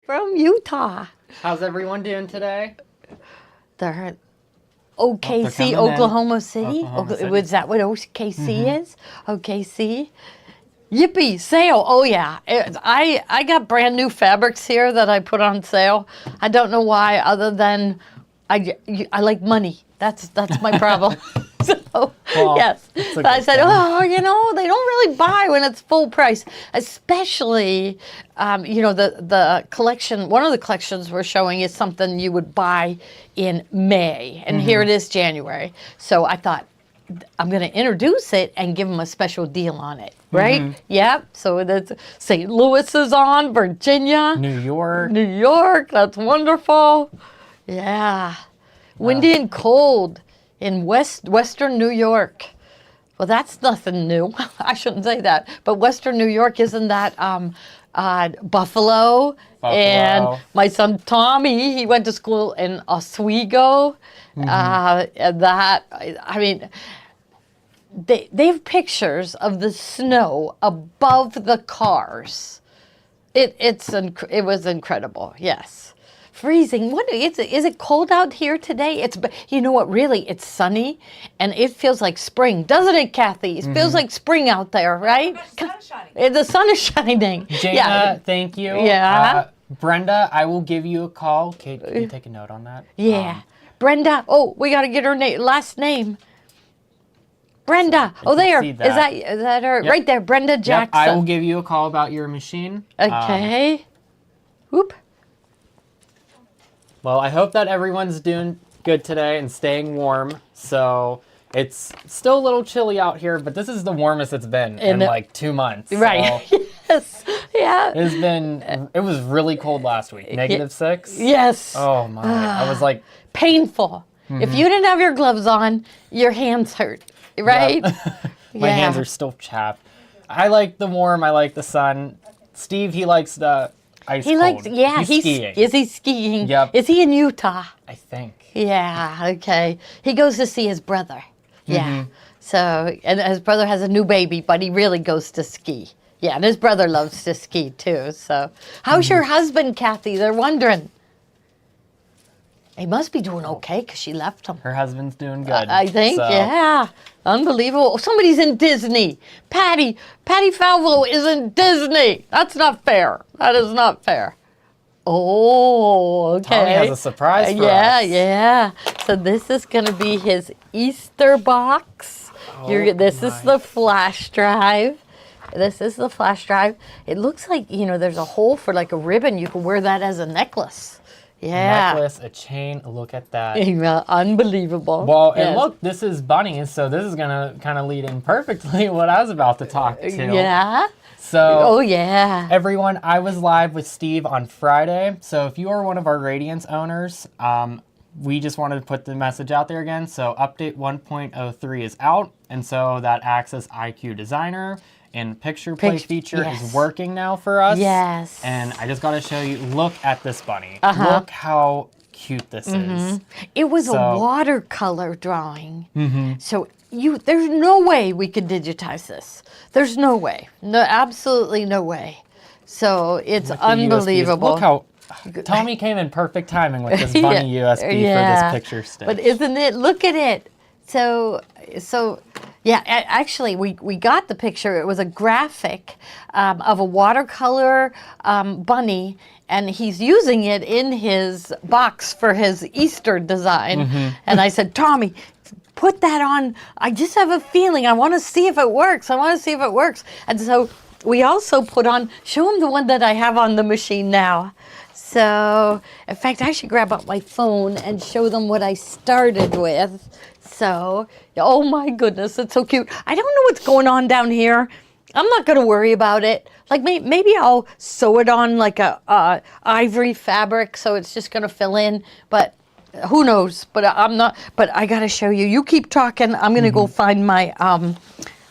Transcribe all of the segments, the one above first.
from Utah. How's everyone doing today? They're OKC, coming in. Oklahoma City. Oklahoma City. Was that what OKC is? OKC. Yippee, sale. Oh, yeah. I got brand new fabrics here that I put on sale. I don't know why, other than I like money. That's my problem. So, Well, yes. it's a But I good said, thing. oh, they don't really buy when it's full price, especially, the collection, one of the collections we're showing is something you would buy in May, and here it is January. So I thought, I'm going to introduce it and give them a special deal on it, right? Yep. So that's St. Louis is on, Virginia, New York. New York. That's wonderful. Yeah. Windy and cold in western New York. Well, that's nothing new. I shouldn't say that. But western New York, isn't that Buffalo? And my son Tommy, he went to school in Oswego. They have pictures of the snow above the cars. It was incredible. Yes. Freezing. Is it cold out here today? You know what? Really, it's sunny, and it feels like spring, doesn't it, Kathy? It feels like spring out there, right? The sun is shining. The sun is shining. Jana, thank you. Yeah. Brenda, I will give you a call. Kate, can you take a note on that? Yeah. Brenda. Oh, we got to get her last name. Brenda. Oh, there. see Is that. that her? Yep. Right there, Brenda Yep, Jackson. I will give you a call about your machine. Okay. Whoop. Well, I hope that everyone's doing good today and staying warm. So it's still a little chilly out here, but this is the warmest it's been in like 2 months. Right. So Yes. Yeah. it was really cold last week. -6. Yes. Oh my. I was like, Painful. If you didn't have your gloves on, your hands hurt. Right? my hands are still chapped. I like the warm. I like the sun. Steve, he likes the ice He cold. likes, yeah, He's skiing. Is he skiing? Yep. Is he in Utah? I think. Yeah, okay. He goes to see his brother. Yeah. So, and his brother has a new baby, but he really goes to ski. Yeah, and his brother loves to ski too. So, how's your husband, Kathy? They're wondering. He must be doing okay because she left him. Her husband's doing good. I think, so. yeah. Unbelievable. Somebody's in Disney. Patty Falvo is in Disney. That's not fair. That is not fair. Oh, okay. Tommy has a surprise for yeah, us. Yeah. So this is going to be his Easter box. This is the flash drive. This is the flash drive. It looks like, there's a hole for like a ribbon. You can wear that as a necklace. Yeah. Necklace, a chain. Look at that. Unbelievable. Well, Yes. and look, this is Bunny, so this is gonna kind of lead in perfectly what I was about to talk to. Yeah. So, Oh, yeah. everyone, I was live with Steve on Friday. So if you are one of our Radiance owners, we just wanted to put the message out there again. So update 1.03 is out, and so that Access IQ Designer and picture play feature yes. is working now for us. Yes. And I just got to show you, look at this bunny. Uh-huh. Look how cute this is. It was a So- watercolor drawing. So there's no way we could digitize this. There's no way. No, absolutely no way. So it's Look at the USBs. unbelievable. Look how Tommy came in perfect timing with this bunny USB for this picture stick. But isn't it? Look at it. So yeah. Actually, we got the picture. It was a graphic of a watercolor bunny, and he's using it in his box for his Easter design. And I said, Tommy, put that on. I just have a feeling. I want to see if it works. And so we also put on. Show him the one that I have on the machine now. So, in fact, I should grab up my phone and show them what I started with. So, oh my goodness, it's so cute. I don't know what's going on down here. I'm not going to worry about it. Like maybe I'll sew it on like a ivory fabric, so it's just going to fill in. But who knows? But I'm not. But I got to show you. You keep talking. I'm going to go find my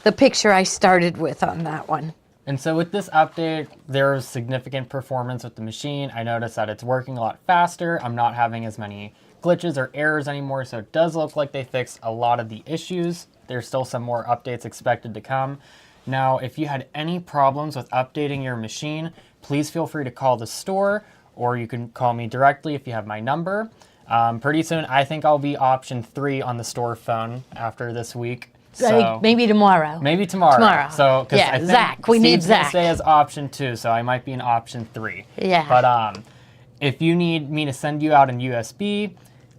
the picture I started with on that one. And so with this update, there was significant performance with the machine. I noticed that it's working a lot faster. I'm not having as many glitches or errors anymore, so it does look like they fixed a lot of the issues. There's still some more updates expected to come. Now, if you had any problems with updating your machine, please feel free to call the store or you can call me directly if you have my number. Pretty soon, I think I'll be option 3 on the store phone after this week. So Maybe tomorrow. maybe tomorrow. Tomorrow. So, because Yeah, I think Zach. We need Steve's gonna Zach. stay as option 2, so I might be in option 3. Yeah. But if you need me to send you out an USB,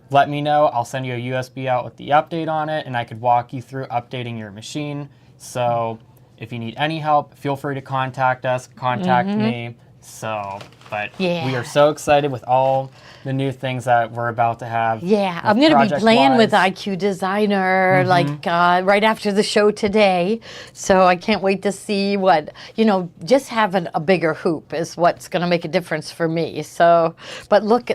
let me know. I'll send you a USB out with the update on it, and I could walk you through updating your machine. So if you need any help, feel free to contact us. Contact me. So, but Yeah. we are so excited with all the new things that we're about to have. Yeah, with I'm going to be playing with project-wise. IQ Designer right after the show today. So I can't wait to see what, just having a bigger hoop is what's going to make a difference for me. So, but look,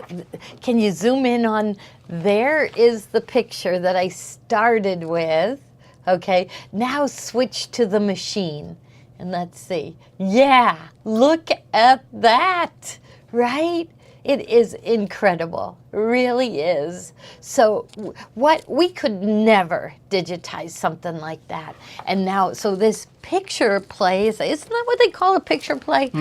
can you zoom in on, there is the picture that I started with. Okay, now switch to the machine. And let's see. Yeah, look at that, right? It is incredible, really is. So what we could never digitize something like that. And now, so this picture plays, isn't that what they call a picture play?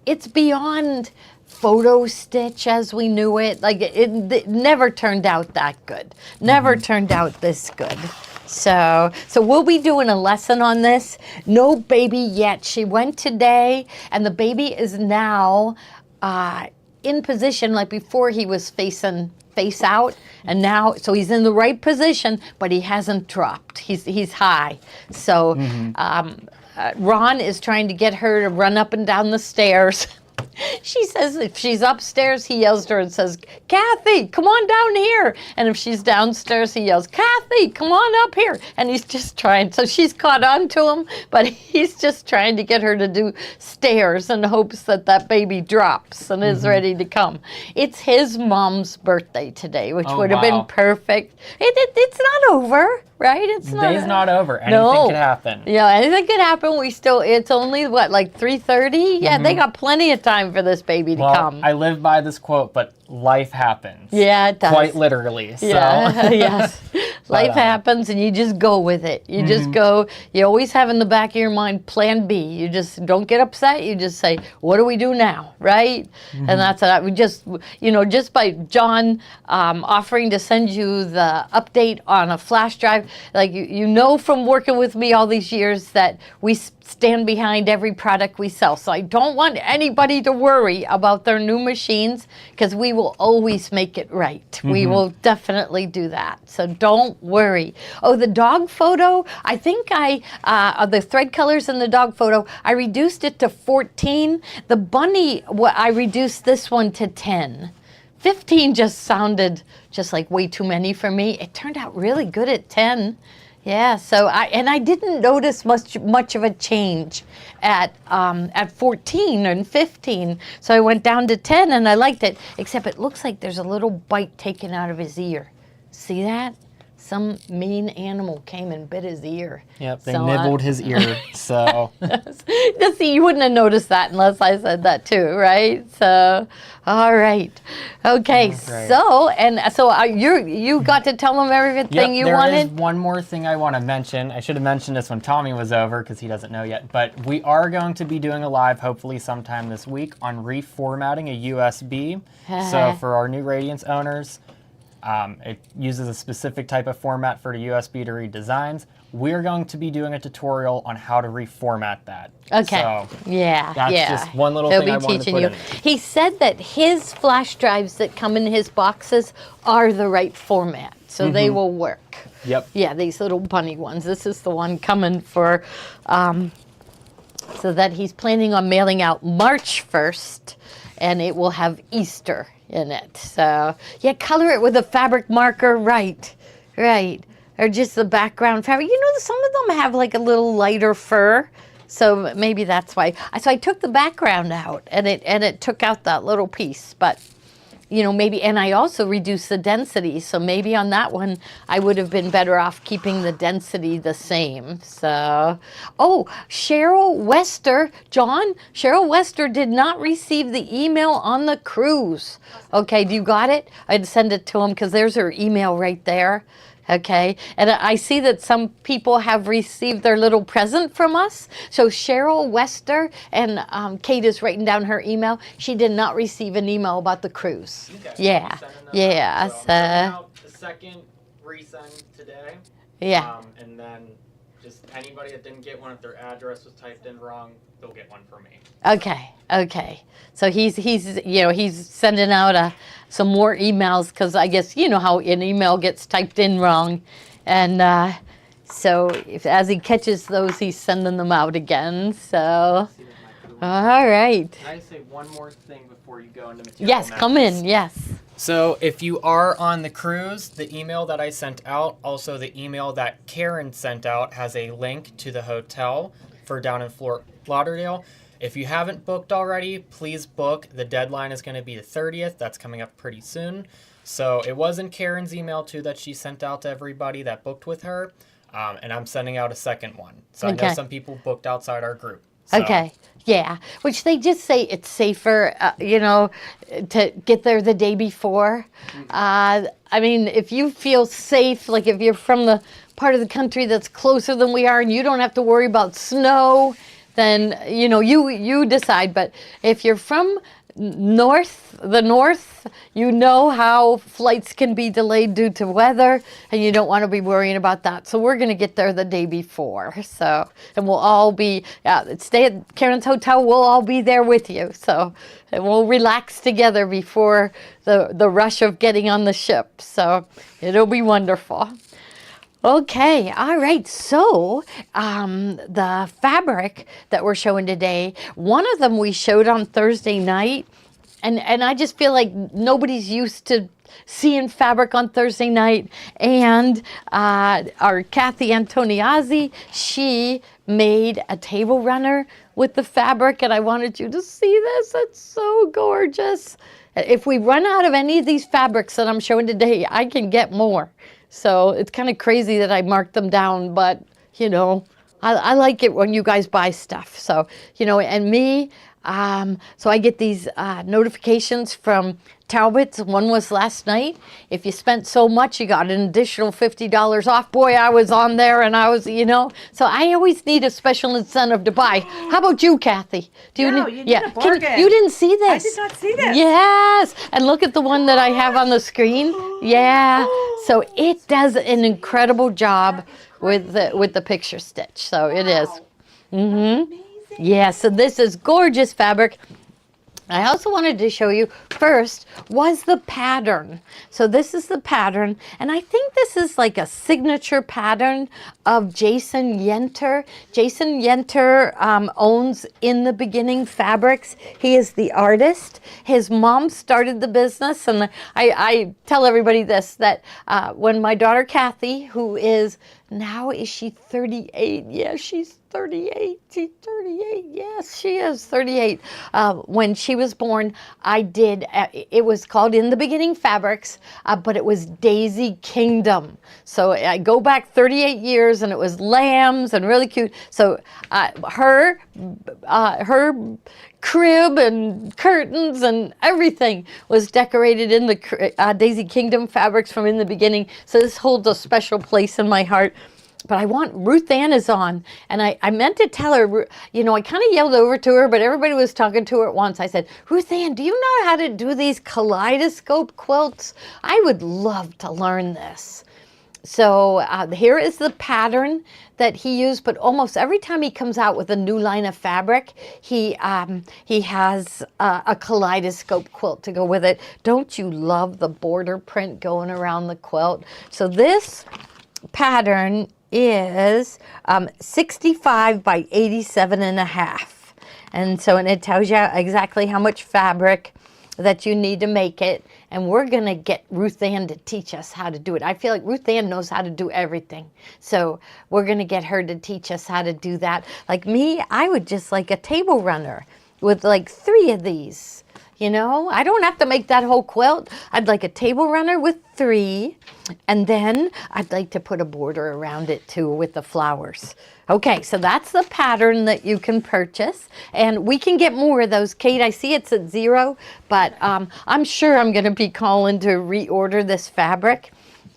It's beyond photo stitch as we knew it. Like it never turned out that good. Never turned out this good. So we'll be doing a lesson on this. No baby yet. She went today, and the baby is now in position. Like before, he was face out, and now so he's in the right position, but he hasn't dropped. He's high. So Ron is trying to get her to run up and down the stairs. She says if she's upstairs, he yells to her and says, "Kathy, come on down here." And if she's downstairs, he yells, "Kathy, come on up here." And he's just trying. So she's caught on to him, but he's just trying to get her to do stairs in hopes that that baby drops and is ready to come. It's his mom's birthday today, which would have been perfect. It's not over, right? It's not. Day's not over. Anything could happen. Yeah, anything could happen. It's only, like 3:30? Yeah, they got plenty of time for this baby to come. I live by this quote, but life happens. Yeah, it does. Quite literally. So. Yeah, yes. Life happens and you just go with it. You just go, you always have in the back of your mind plan B. You just don't get upset. You just say, what do we do now, right? And that's it. We just, just by John offering to send you the update on a flash drive, like you know from working with me all these years that we stand behind every product we sell. So I don't want anybody to worry about their new machines because we will always make it right. We will definitely do that. So don't worry. Oh, the dog photo, I think the thread colors in the dog photo, I reduced it to 14. The bunny, I reduced this one to 10. 15 just sounded just like way too many for me. It turned out really good at 10. Yeah, so I didn't notice much of a change at 14 and 15. So I went down to 10 and I liked it, except it looks like there's a little bite taken out of his ear. See that? Some mean animal came and bit his ear. Yep, they nibbled his ear, so. See, you wouldn't have noticed that unless I said that too, right? So, all right. Okay, so you got to tell them everything you wanted? There is one more thing I want to mention. I should have mentioned this when Tommy was over because he doesn't know yet, but we are going to be doing a live hopefully sometime this week on reformatting a USB. So for our new Radiance owners, it uses a specific type of format for the USB to read designs. We're going to be doing a tutorial on how to reformat that. Okay. So that's just one little thing I wanted to put in. He said that his flash drives that come in his boxes are the right format, so they will work. Yep. Yeah, these little bunny ones. This is the one coming for, so that he's planning on mailing out March 1st, and it will have Easter in it. So, yeah, color it with a fabric marker, right. Or just the background fabric. Some of them have like a little lighter fur, so maybe that's why. So I took the background out, and it took out that little piece, but maybe, and I also reduced the density, so maybe on that one I would have been better off keeping the density the same. So, Cheryl Wester did not receive the email on the cruise. Okay, do you got it? I'd send it to him because there's her email right there. Okay, and I see that some people have received their little present from us. So Cheryl Wester, and Kate is writing down her email. She did not receive an email about the cruise. Okay. Yeah, yeah. So I'm sending out the second resend today. Yeah. And then just anybody that didn't get one, if their address was typed in wrong, they'll get one from me. Okay, okay. So he's he's sending out some more emails, because I guess you know how an email gets typed in wrong, and so as he catches those, he's sending them out again. So all right. Can I say one more thing before you go into material? Yes, come in. Yes. So if you are on the cruise, the email that I sent out, also the email that Karen sent out, has a link to the hotel for down in Fort Lauderdale. If you haven't booked already, please book. The deadline is going to be the 30th. That's coming up pretty soon. So it was in Karen's email too that she sent out to everybody that booked with her. And I'm sending out a second one. So I know some people booked outside our group. So. Okay. Yeah, which they just say it's safer, to get there the day before. I mean, if you feel safe, like if you're from the part of the country that's closer than we are and you don't have to worry about snow, then, you decide. But if you're from the north, you know how flights can be delayed due to weather, and you don't want to be worrying about that. So we're going to get there the day before. So, and we'll all stay at Karen's hotel. We'll all be there with you. So, and we'll relax together before the rush of getting on the ship. So it'll be wonderful. Okay, all right. So the fabric that we're showing today, one of them we showed on Thursday night, and I just feel like nobody's used to seeing fabric on Thursday night. And our Kathy Antoniazzi, she made a table runner with the fabric, and I wanted you to see this. It's so gorgeous. If we run out of any of these fabrics that I'm showing today, I can get more. So it's kind of crazy that I marked them down, but, I like it when you guys buy stuff. So, and me, so I get these notifications from Talbot's. One was last night. If you spent so much, you got an additional $50 off. Boy, I was on there, and I was, So I always need a special incentive to buy. How about you, Kathy? You need a bargain. You didn't see this? I did not see this. Yes. And look at the one that I have on the screen. Yeah. So it does an incredible job with the picture stitch. So it is. Mm-hmm. Yeah, so this is gorgeous fabric. I also wanted to show you first was the pattern. So this is the pattern, and I think this is like a signature pattern of Jason Yenter. Jason Yenter owns In the Beginning Fabrics. He is the artist. His mom started the business, and I tell everybody this, that when my daughter Kathy, who is she 38? Yes, she's 38. She's 38. Yes, she is 38. When she was born, I did, it was called In the Beginning Fabrics, but it was Daisy Kingdom. So I go back 38 years, and it was lambs and really cute. So her crib and curtains and everything was decorated in the Daisy Kingdom fabrics from In the Beginning. So this holds a special place in my heart. But I want Ruth Ann is on, and I meant to tell her, I kind of yelled over to her, but everybody was talking to her at once. I said, Ruth Ann, do you know how to do these kaleidoscope quilts? I would love to learn this. So here is the pattern that he used, but almost every time he comes out with a new line of fabric, he has a kaleidoscope quilt to go with it. Don't you love the border print going around the quilt? So this pattern is 65 by 87 and a half. And so it tells you exactly how much fabric that you need to make it. And we're going to get Ruth Ann to teach us how to do it. I feel like Ruth Ann knows how to do everything. So we're going to get her to teach us how to do that. Like me, I would just like a table runner with like 3 of these. I don't have to make that whole quilt. I'd like a table runner with 3, and then I'd like to put a border around it too with the flowers. Okay, so that's the pattern that you can purchase, and we can get more of those. Kate, I see it's at 0, but I'm sure I'm going to be calling to reorder this fabric.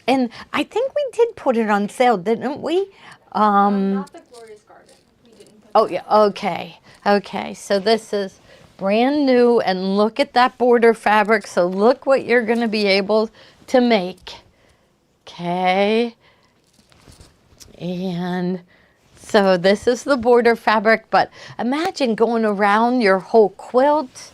And I think we did put it on sale, didn't we? Not the Glorious Garden. We didn't put Oh, that yeah, okay. Okay, so this is brand new, and look at that border fabric. So look what you're going to be able to make. Okay. And so this is the border fabric, but imagine going around your whole quilt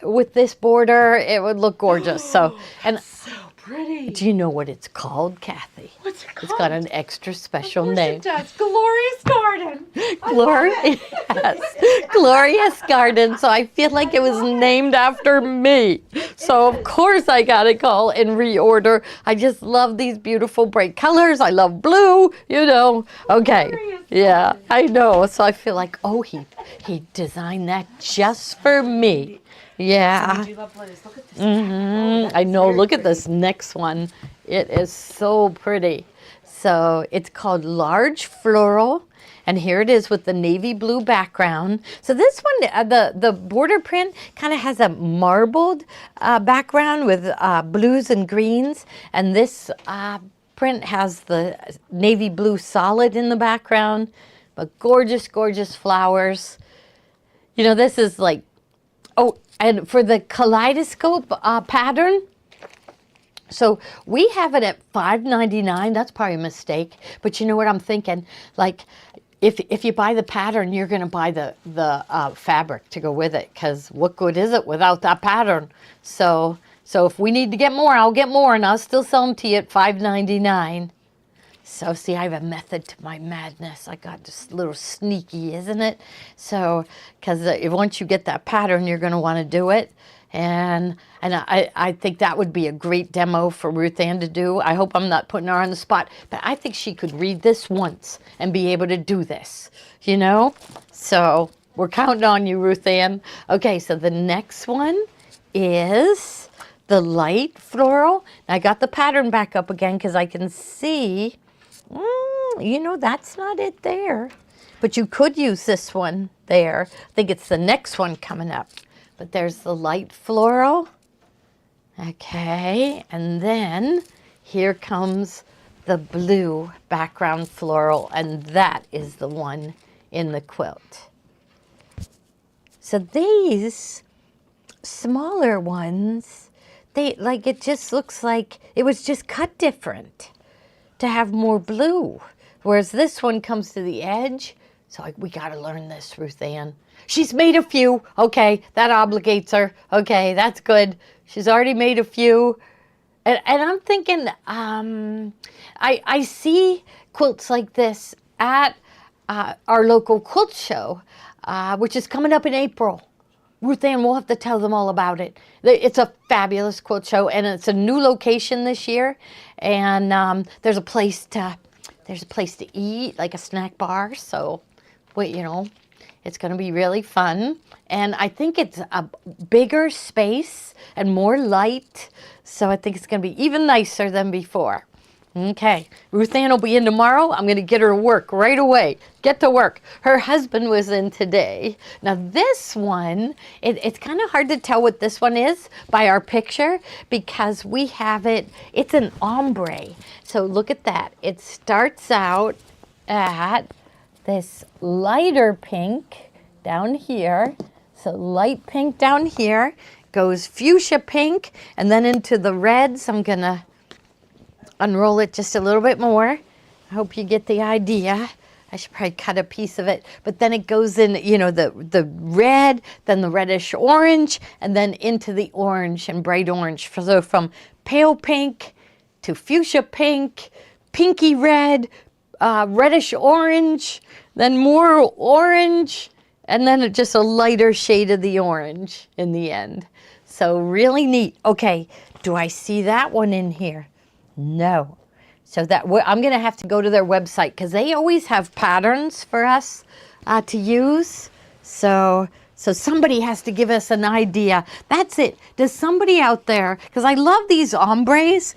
with this border. It would look gorgeous. So, and So pretty. do you know what it's called, Kathy? What's it It's got an extra special Of course name. it does. Glorious Garden. Glorious, yes, Glorious Garden. So I feel like it was named after me. So of course I gotta call and reorder. I just love these beautiful bright colors. I love blue, you know. Okay, Glorious yeah, I know. So I feel like, oh, he designed that just for me. Yeah. Do you love blues? Look at this. Oh, I know. Look at this next one. It is so pretty. So it's called Large Floral. And here it is with the navy blue background. So this one, the border print kind of has a marbled background with blues and greens. And this print has the navy blue solid in the background. But gorgeous, gorgeous flowers. You know, this is like, oh, and for the kaleidoscope pattern, so we have it at $5.99. That's probably a mistake. But you know what I'm thinking? Like, if you buy the pattern, you're going to buy the fabric to go with it. Because what good is it without that pattern? So if we need to get more, I'll get more. And I'll still sell them to you at $5.99. So see, I have a method to my madness. I got just a little sneaky, isn't it? So, because once you get that pattern, you're going to want to do it. And I think that would be a great demo for Ruth Ann to do. I hope I'm not putting her on the spot, but I think she could read this once and be able to do this, you know? So we're counting on you, Ruth Ann. Okay, so the next one is the light floral. I got the pattern back up again because I can see, you know, that's not it there. But you could use this one there. I think it's the next one coming up. But there's the light floral. Okay, and then here comes the blue background floral, and that is the one in the quilt. So these smaller ones, they like, it just looks like it was just cut different to have more blue. Whereas this one comes to the edge. So we got to learn this, Ruth Ann. She's made a few. Okay, that obligates her. Okay, that's good. She's already made a few. And I'm thinking, I see quilts like this at our local quilt show, which is coming up in April. Ruth Ann, we'll have to tell them all about it. It's a fabulous quilt show, and it's a new location this year. And there's a place to eat, like a snack bar. So, you know, it's going to be really fun. And I think it's a bigger space and more light. So I think it's going to be even nicer than before. Okay, Ruth Ann will be in tomorrow. I'm going to get her to work right away. Get to work. Her husband was in today. Now this one, it's kind of hard to tell what this one is by our picture because we have it, it's an ombre. So look at that. It starts out at this lighter pink down here. So light pink down here, goes fuchsia pink, and then into the reds. I'm going to unroll it just a little bit more. I hope you get the idea. I should probably cut a piece of it. But then it goes in, you know, the red, then the reddish orange, and then into the orange and bright orange. So from pale pink to fuchsia pink, pinky red, reddish orange, then more orange, and then just a lighter shade of the orange in the end. So really neat. Okay, do I see that one in here? No. So that I'm going to have to go to their website because they always have patterns for us to use. So somebody has to give us an idea. That's it. Does somebody out there, because I love these ombres,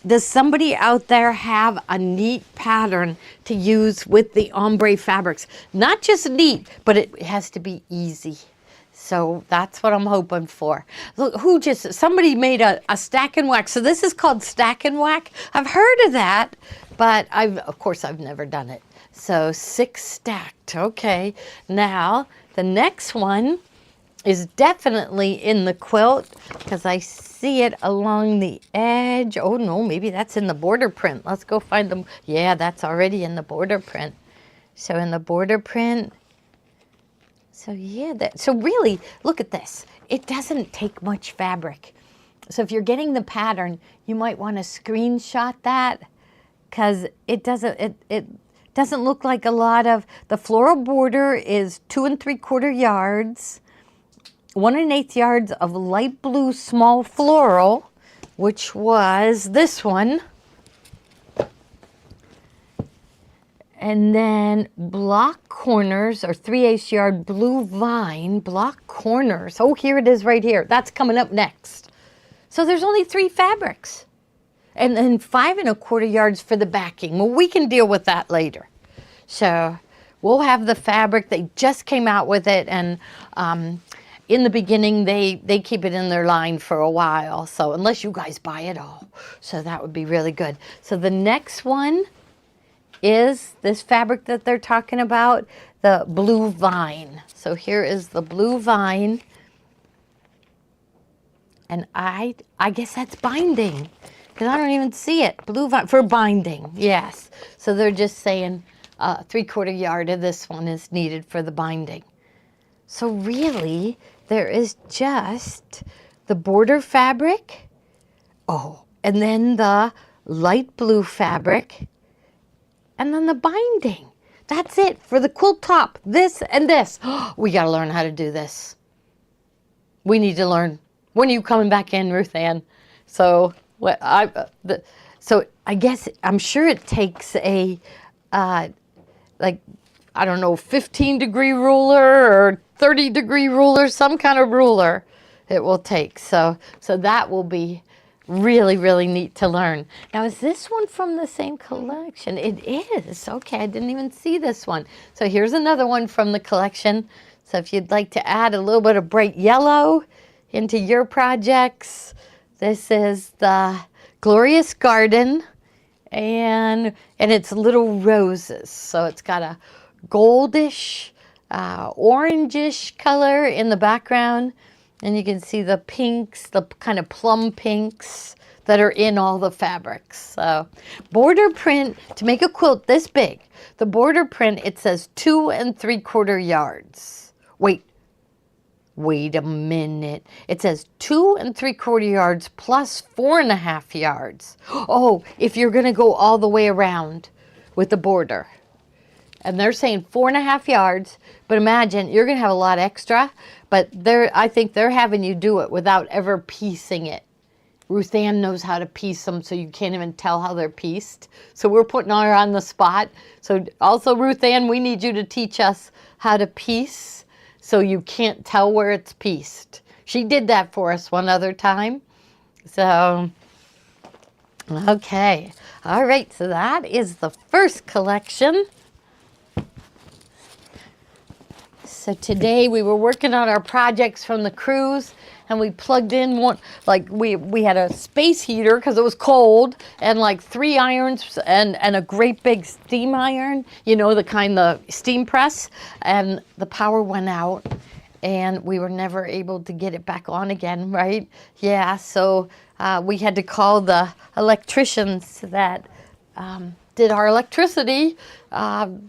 does somebody out there have a neat pattern to use with the ombre fabrics? Not just neat, but it has to be easy. So that's what I'm hoping for. Look, somebody made a stack and whack. So this is called stack and whack. I've heard of that, but of course I've never done it. So 6 stacked, okay. Now the next one is definitely in the quilt because I see it along the edge. Oh no, maybe that's in the border print. Let's go find them. Yeah, that's already in the border print. So in the border print, so yeah, so really, look at this. It doesn't take much fabric. So if you're getting the pattern, you might want to screenshot that because it doesn't look like a lot of, the floral border is 2 3/4 yards, 1 1/8 yards of light blue small floral, which was this one. And then block corners, or 3/8 yard blue vine, block corners. Oh, here it is right here. That's coming up next. So there's only 3 fabrics. And then 5 1/4 yards for the backing. Well, we can deal with that later. So we'll have the fabric. They just came out with it, and in the beginning, they keep it in their line for a while. So unless you guys buy it all. So that would be really good. So the next one is this fabric that they're talking about, the blue vine. So here is the blue vine. And I guess that's binding because I don't even see it. Blue vine for binding, yes. So they're just saying 3/4 yard of this one is needed for the binding. So really, there is just the border fabric, and then the light blue fabric, and then the binding. That's it for the quilt top, this and this. We got to learn how to do this. We need to learn. When are you coming back in, Ruth Ann? So I guess, I'm sure it takes a, like, I don't know, 15-degree ruler or 30-degree ruler, some kind of ruler it will take. So that will be really, really neat to learn. Now, is this one from the same collection? It is. Okay, I didn't even see this one. So here's another one from the collection. So if you'd like to add a little bit of bright yellow into your projects, this is the Glorious Garden, and it's little roses. So it's got a goldish, orangish color in the background. And you can see the pinks, the kind of plum pinks that are in all the fabrics. So border print, to make a quilt this big, the border print, it says 2 3/4 yards. Wait a minute. It says 2 3/4 yards plus 4 1/2 yards. Oh, if you're going to go all the way around with the border. And they're saying 4 1/2 yards, but imagine you're going to have a lot extra, but I think they're having you do it without ever piecing it. Ruth Ann knows how to piece them, so you can't even tell how they're pieced. So we're putting her on the spot. So also, Ruth Ann, we need you to teach us how to piece so you can't tell where it's pieced. She did that for us one other time. So, okay. All right, so that is the first collection. So today we were working on our projects from the cruise, and we plugged in one, like we had a space heater because it was cold, and like 3 irons and a great big steam iron, you know, the kind, the steam press, and the power went out and we were never able to get it back on again, right? Yeah, so we had to call the electricians that did our electricity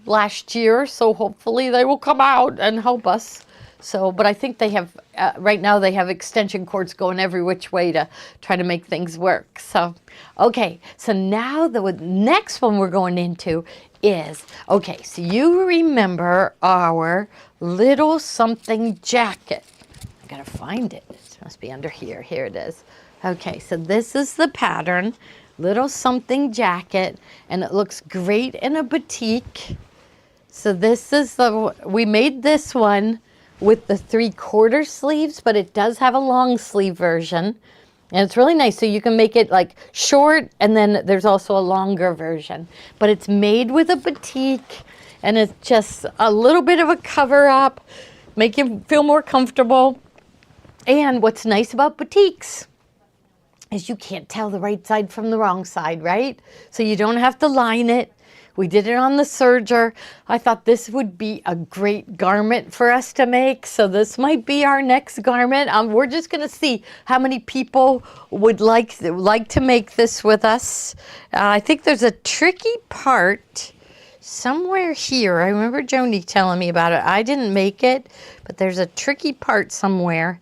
last year, so hopefully they will come out and help us. So, but I think they have, right now they have extension cords going every which way to try to make things work. So, okay, so now the next one we're going into is, okay, so you remember our little something jacket. I gotta find it. It must be under here. Here it is. Okay, so this is the pattern. Little something jacket, and it looks great in a batik. So this is we made this one with the 3/4 sleeves, but it does have a long sleeve version, and it's really nice. So you can make it like short, and then there's also a longer version, but it's made with a batik, and it's just a little bit of a cover up make you feel more comfortable. And what's nice about batiks is you can't tell the right side from the wrong side, right? So you don't have to line it. We did it on the serger. I thought this would be a great garment for us to make. So this might be our next garment. We're just gonna see how many people would like to make this with us. I think there's a tricky part somewhere here. I remember Joni telling me about it. I didn't make it, but there's a tricky part somewhere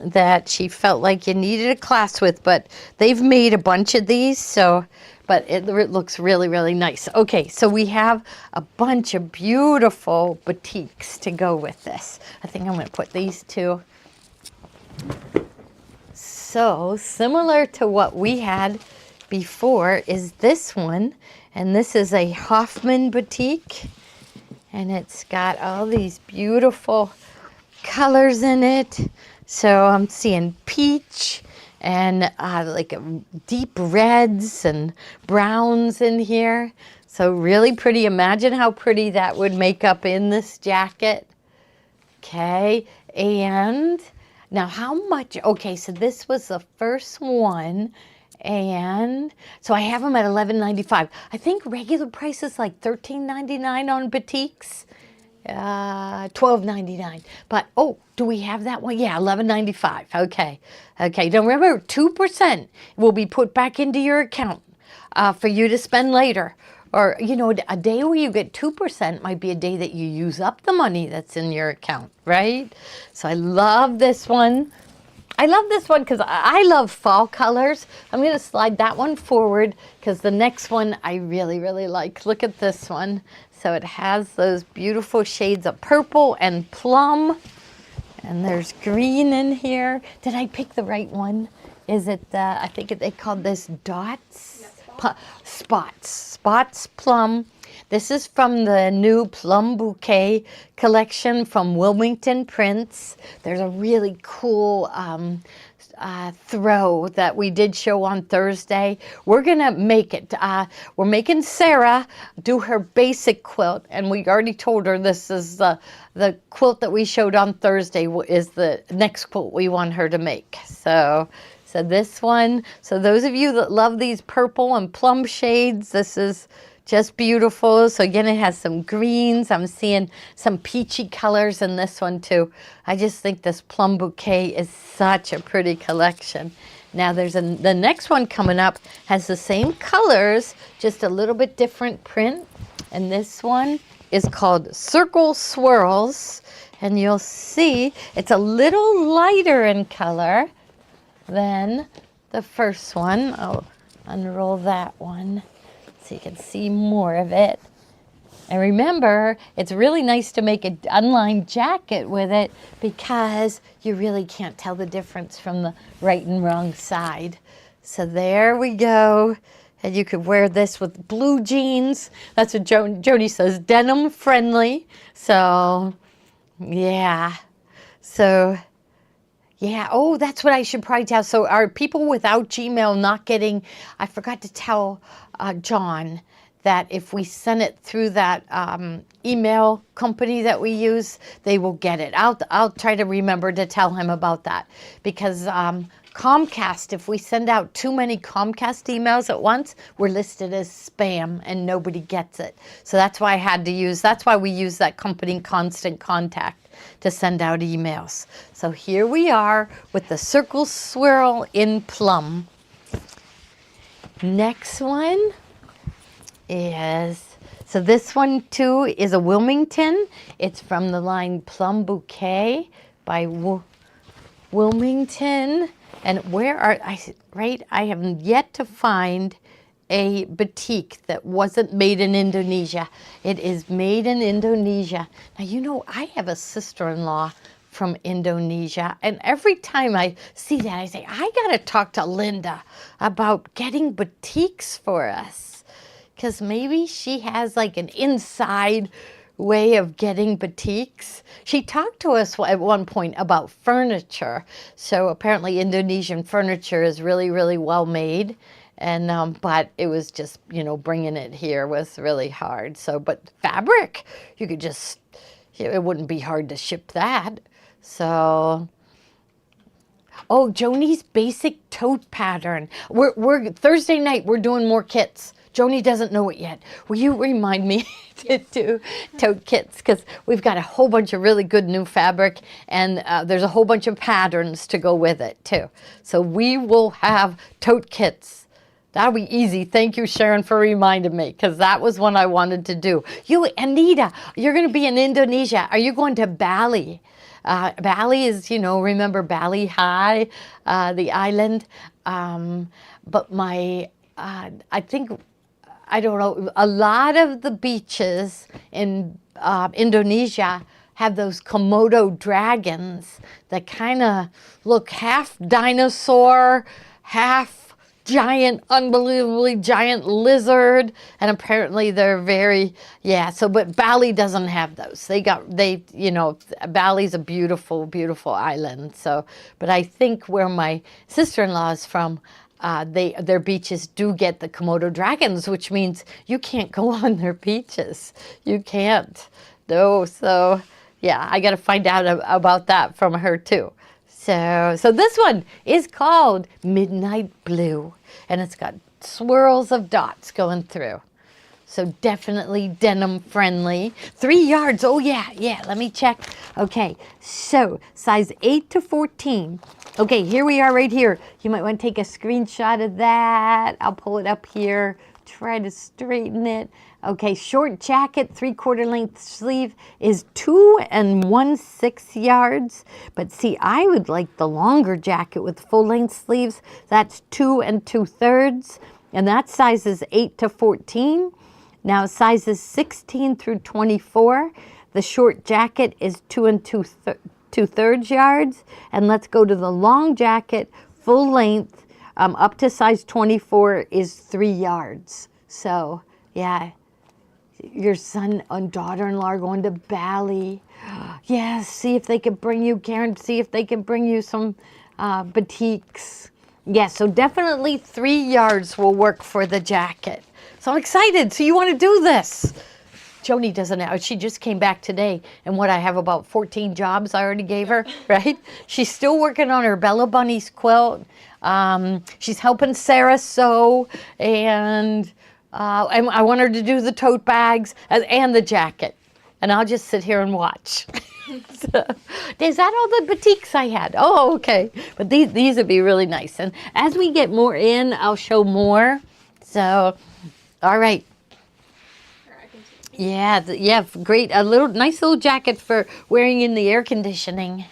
that she felt like you needed a class with, but they've made a bunch of these, so, but it looks really, really nice. Okay, so we have a bunch of beautiful batiks to go with this. I think I'm gonna put these two. So similar to what we had before is this one, and this is a Hoffman batik, and it's got all these beautiful colors in it. So I'm seeing peach and like deep reds and browns in here. So really pretty. Imagine how pretty that would make up in this jacket. Okay, and now how much? Okay, so this was the first one. And so I have them at $11.95. I think regular price is like $13.99 on batiks. $12.99. But oh, do we have that one? Yeah, $11.95. Okay. Okay. Now remember, 2% will be put back into your account for you to spend later. Or, you know, a day where you get 2% might be a day that you use up the money that's in your account, right? So I love this one. I love this one because I love fall colors. I'm going to slide that one forward because the next one I really, really like. Look at this one. So it has those beautiful shades of purple and plum. And there's green in here. Did I pick the right one? Is it, I think they called this dots? Spots plum. This is from the new Plum Bouquet collection from Wilmington Prints. There's a really cool throw that we did show on Thursday. We're gonna make it. We're making Sarah do her basic quilt, and we already told her this is the quilt that we showed on Thursday is the next quilt we want her to make. So this one. So those of you that love these purple and plum shades, this is just beautiful. So again, it has some greens. I'm seeing some peachy colors in this one too. I just think this Plum Bouquet is such a pretty collection. Now there's the next one coming up has the same colors, just a little bit different print. And this one is called Circle Swirls. And you'll see it's a little lighter in color than the first one. I'll unroll that one so you can see more of it. And remember, it's really nice to make an unlined jacket with it because you really can't tell the difference from the right and wrong side. So there we go. And you could wear this with blue jeans. That's what Joni says, denim friendly. So, yeah. So, yeah, oh, that's what I should probably tell. So are people without Gmail not getting, I forgot to tell John that if we send it through that email company that we use, they will get it. I'll try to remember to tell him about that because Comcast, if we send out too many Comcast emails at once, we're listed as spam and nobody gets it. So that's why that's why we use that company Constant Contact to send out emails. So here we are with the Circle Swirl in Plum. Next one is, so this one too is a Wilmington. It's from the line Plum Bouquet by Wilmington. And where are I have yet to find a batik that wasn't made in Indonesia. It is made in Indonesia. Now, you know, I have a sister-in-law from Indonesia, and every time I see that, I say, I gotta talk to Linda about getting batiks for us, because maybe she has like an inside way of getting batiks. She talked to us at one point about furniture. So apparently Indonesian furniture is really, really well made. And, but it was just, you know, bringing it here was really hard. So, but fabric, you could just, it wouldn't be hard to ship that. So, oh, Joni's basic tote pattern. We're Thursday night. We're doing more kits. Joni doesn't know it yet. Will you remind me to do tote kits? Because we've got a whole bunch of really good new fabric, and there's a whole bunch of patterns to go with it too. So we will have tote kits. That'll be easy. Thank you, Sharon, for reminding me, because that was one I wanted to do. You, Anita, you're going to be in Indonesia. Are you going to Bali? Bali is, remember Bali High, the island. But I think, I don't know, a lot of the beaches in Indonesia have those Komodo dragons that kind of look half dinosaur, half giant, unbelievably giant lizard, and apparently they're very, but Bali doesn't have those. Bali's a beautiful, beautiful island. So, but I think where my sister-in-law is from, their beaches do get the Komodo dragons, which means you can't go on their beaches. You can't. No, so yeah, I got to find out about that from her too. So this one is called Midnight Blue, and it's got swirls of dots going through. So definitely denim friendly. 3 yards, oh yeah, let me check. Okay, so size 8 to 14. Okay, here we are right here. You might want to take a screenshot of that. I'll pull it up here, try to straighten it. Okay, short jacket, 3/4 length sleeve is 2 1/6 yards. But see, I would like the longer jacket with full length sleeves. That's 2 2/3. And that size is 8 to 14. Now sizes 16 through 24. The short jacket is 2 2/3 yards. And let's go to the long jacket, full length, up to size 24 is 3 yards. So, yeah. Your son and daughter-in-law are going to Bali. Yes, see if they can bring you, Karen, see if they can bring you some batiks. Yes, so definitely 3 yards will work for the jacket. So I'm excited. So you want to do this? Joni doesn't know. She just came back today, and I have about 14 jobs I already gave her, right? She's still working on her Bella Bunny's quilt. She's helping Sarah sew, and I want her to do the tote bags and the jacket. And I'll just sit here and watch. So, is that all the batiks I had? Oh, okay. But these would be really nice. And as we get more in, I'll show more. So, all right. Yeah, great. A nice little jacket for wearing in the air conditioning.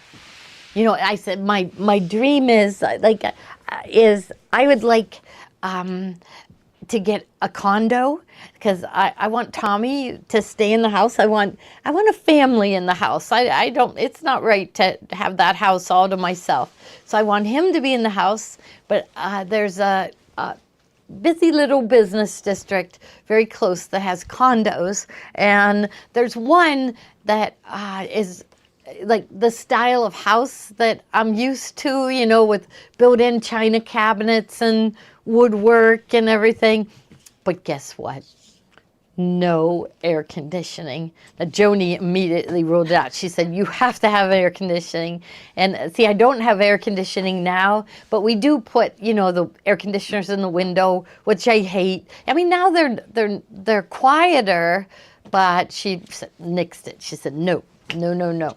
I said my dream is I would like to get a condo, because I want Tommy to stay in the house. I want a family in the house. It's not right to have that house all to myself. So I want him to be in the house, but there's a busy little business district very close that has condos, and there's one that is like the style of house that I'm used to, with built-in china cabinets and woodwork and everything. But guess what? No air conditioning. Now, Joni immediately ruled it out. She said, you have to have air conditioning. And see, I don't have air conditioning now, but we do put, the air conditioners in the window, which I hate. I mean, now they're quieter, but she nixed it. She said, no. No,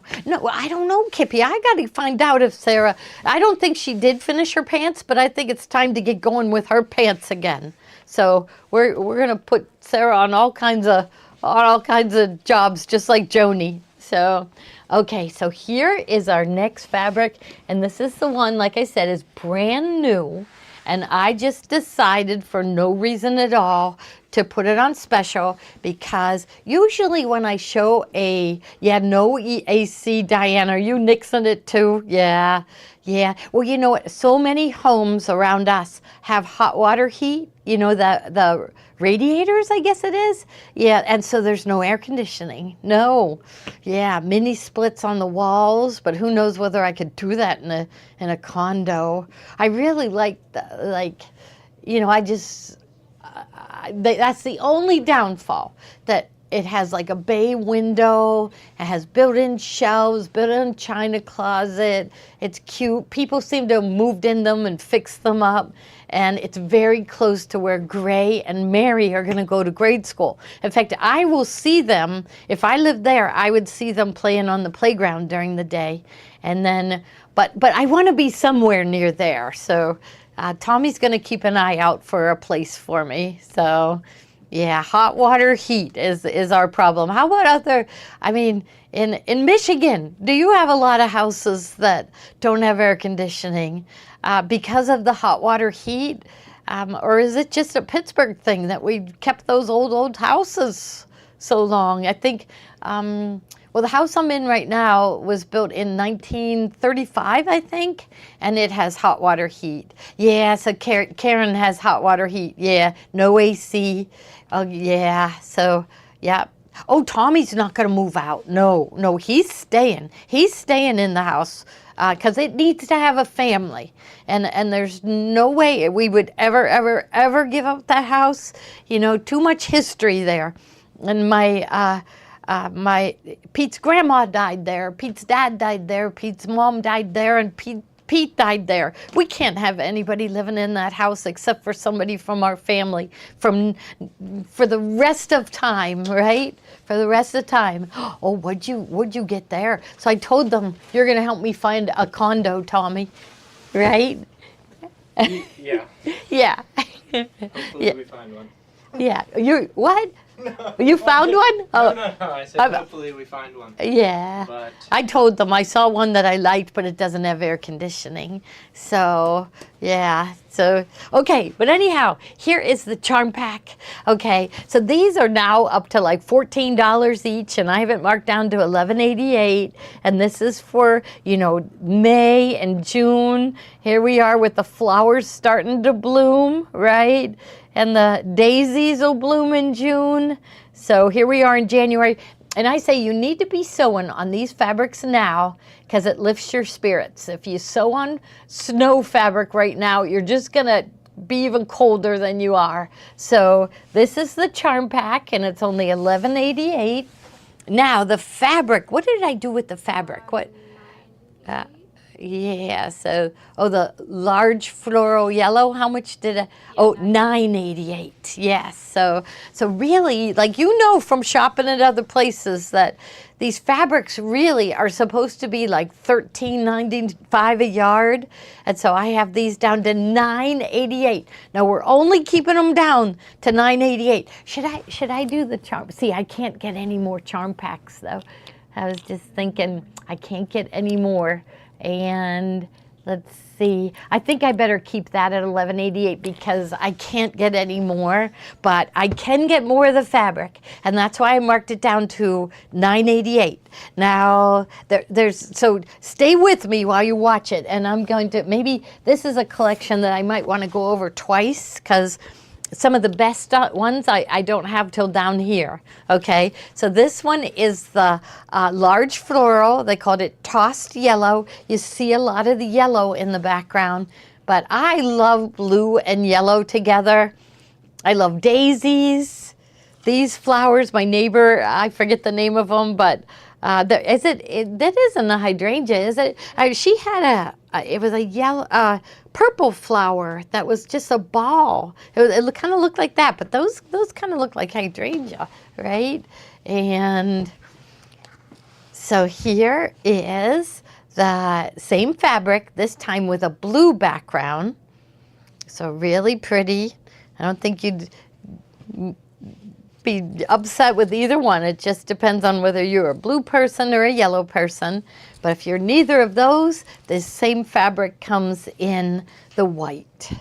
I don't know, Kippy. I got to find out if Sarah, I don't think she did finish her pants, but I think it's time to get going with her pants again. So we're going to put Sarah on all kinds of jobs, just like Joni. So, okay, so here is our next fabric, and this is the one, like I said, is brand new. And I just decided for no reason at all to put it on special, because usually when I show no AC, Diane, are you nixing it too? Yeah. Well, you know what? So many homes around us have hot water heat, the radiators, I guess it is. Yeah, and so there's no air conditioning. No. Yeah, mini splits on the walls, but who knows whether I could do that in a condo. I really that's the only downfall, that it has like a bay window. It has built-in shelves, built-in china closet. It's cute. People seem to have moved in them and fixed them up. And it's very close to where Gray and Mary are going to go to grade school. In fact, I will see them. If I lived there, I would see them playing on the playground during the day. And then, but I want to be somewhere near there. So Tommy's going to keep an eye out for a place for me. So yeah, hot water heat is our problem. How about other, I mean, in Michigan, do you have a lot of houses that don't have air conditioning because of the hot water heat? Or is it just a Pittsburgh thing that we kept those old houses so long? I think, well, the house I'm in right now was built in 1935, I think, and it has hot water heat. Yeah, so Karen has hot water heat. Yeah, no AC. Oh, yeah, so, yeah. Oh, Tommy's not going to move out. No, he's staying. He's staying in the house because it needs to have a family. And there's no way we would ever give up that house. You know, too much history there. And my Pete's grandma died there, Pete's dad died there, Pete's mom died there, and Pete died there. We can't have anybody living in that house except for somebody from our family for the rest of time, right? For the rest of time. Oh, what'd you get there? So I told them, you're going to help me find a condo, Tommy, right? Yeah. Yeah. Hopefully Yeah. we find one. Yeah. You what? No. You found one? Oh. No. I said I'm- hopefully we find one. Yeah. But I told them I saw one that I liked, but it doesn't have air conditioning. So, yeah. So, okay. But anyhow, here is the charm pack. Okay. So these are now up to like $14 each, and I have it marked down to $11.88. And this is for, you know, May and June. Here we are with the flowers starting to bloom, right? And the daisies will bloom in June. So here we are in January. And I say you need to be sewing on these fabrics now because it lifts your spirits. If you sew on snow fabric right now, you're just going to be even colder than you are. So this is the charm pack, and it's only $11.88. Now the fabric, what did I do with the fabric? What? Yeah, so, oh, the large floral yellow, how much did I, oh, $9.88, yes. So really, like, you know from shopping at other places that these fabrics really are supposed to be like $13.95 a yard. And so I have these down to $9.88. Now we're only keeping them down to $9.88. Should I do the charm? See, I can't get any more charm packs though. I was just thinking, I can't get any more. And let's see, I think I better keep that at $11.88 because I can't get any more, but I can get more of the fabric, and that's why I marked it down to $9.88. Now, so stay with me while you watch it, and I'm going to, maybe this is a collection that I might want to go over twice because some of the best ones I don't have till down here, okay? So this one is the large floral. They called it tossed yellow. You see a lot of the yellow in the background, but I love blue and yellow together. I love daisies. These flowers, my neighbor, I forget the name of them, but that isn't a hydrangea, is it? She had it was a yellow, purple flower that was just a ball. It kind of looked like that, but those kind of look like hydrangea, right? And so here is the same fabric, this time with a blue background. So really pretty. I don't think you'd be upset with either one. It just depends on whether you're a blue person or a yellow person. But if you're neither of those, this same fabric comes in the white.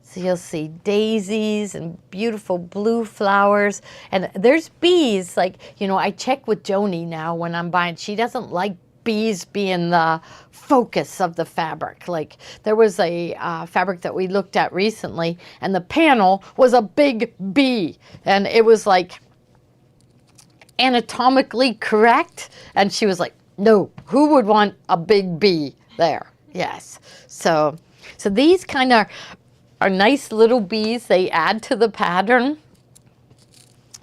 So you'll see daisies and beautiful blue flowers. And there's bees, like, you know, I check with Joni now when I'm buying. She doesn't like bees being the focus of the fabric. Like there was a fabric that we looked at recently, and the panel was a big bee, and it was like anatomically correct, and she was like, no, who would want a big bee there? Yes. So these kind of are nice little bees. They add to the pattern.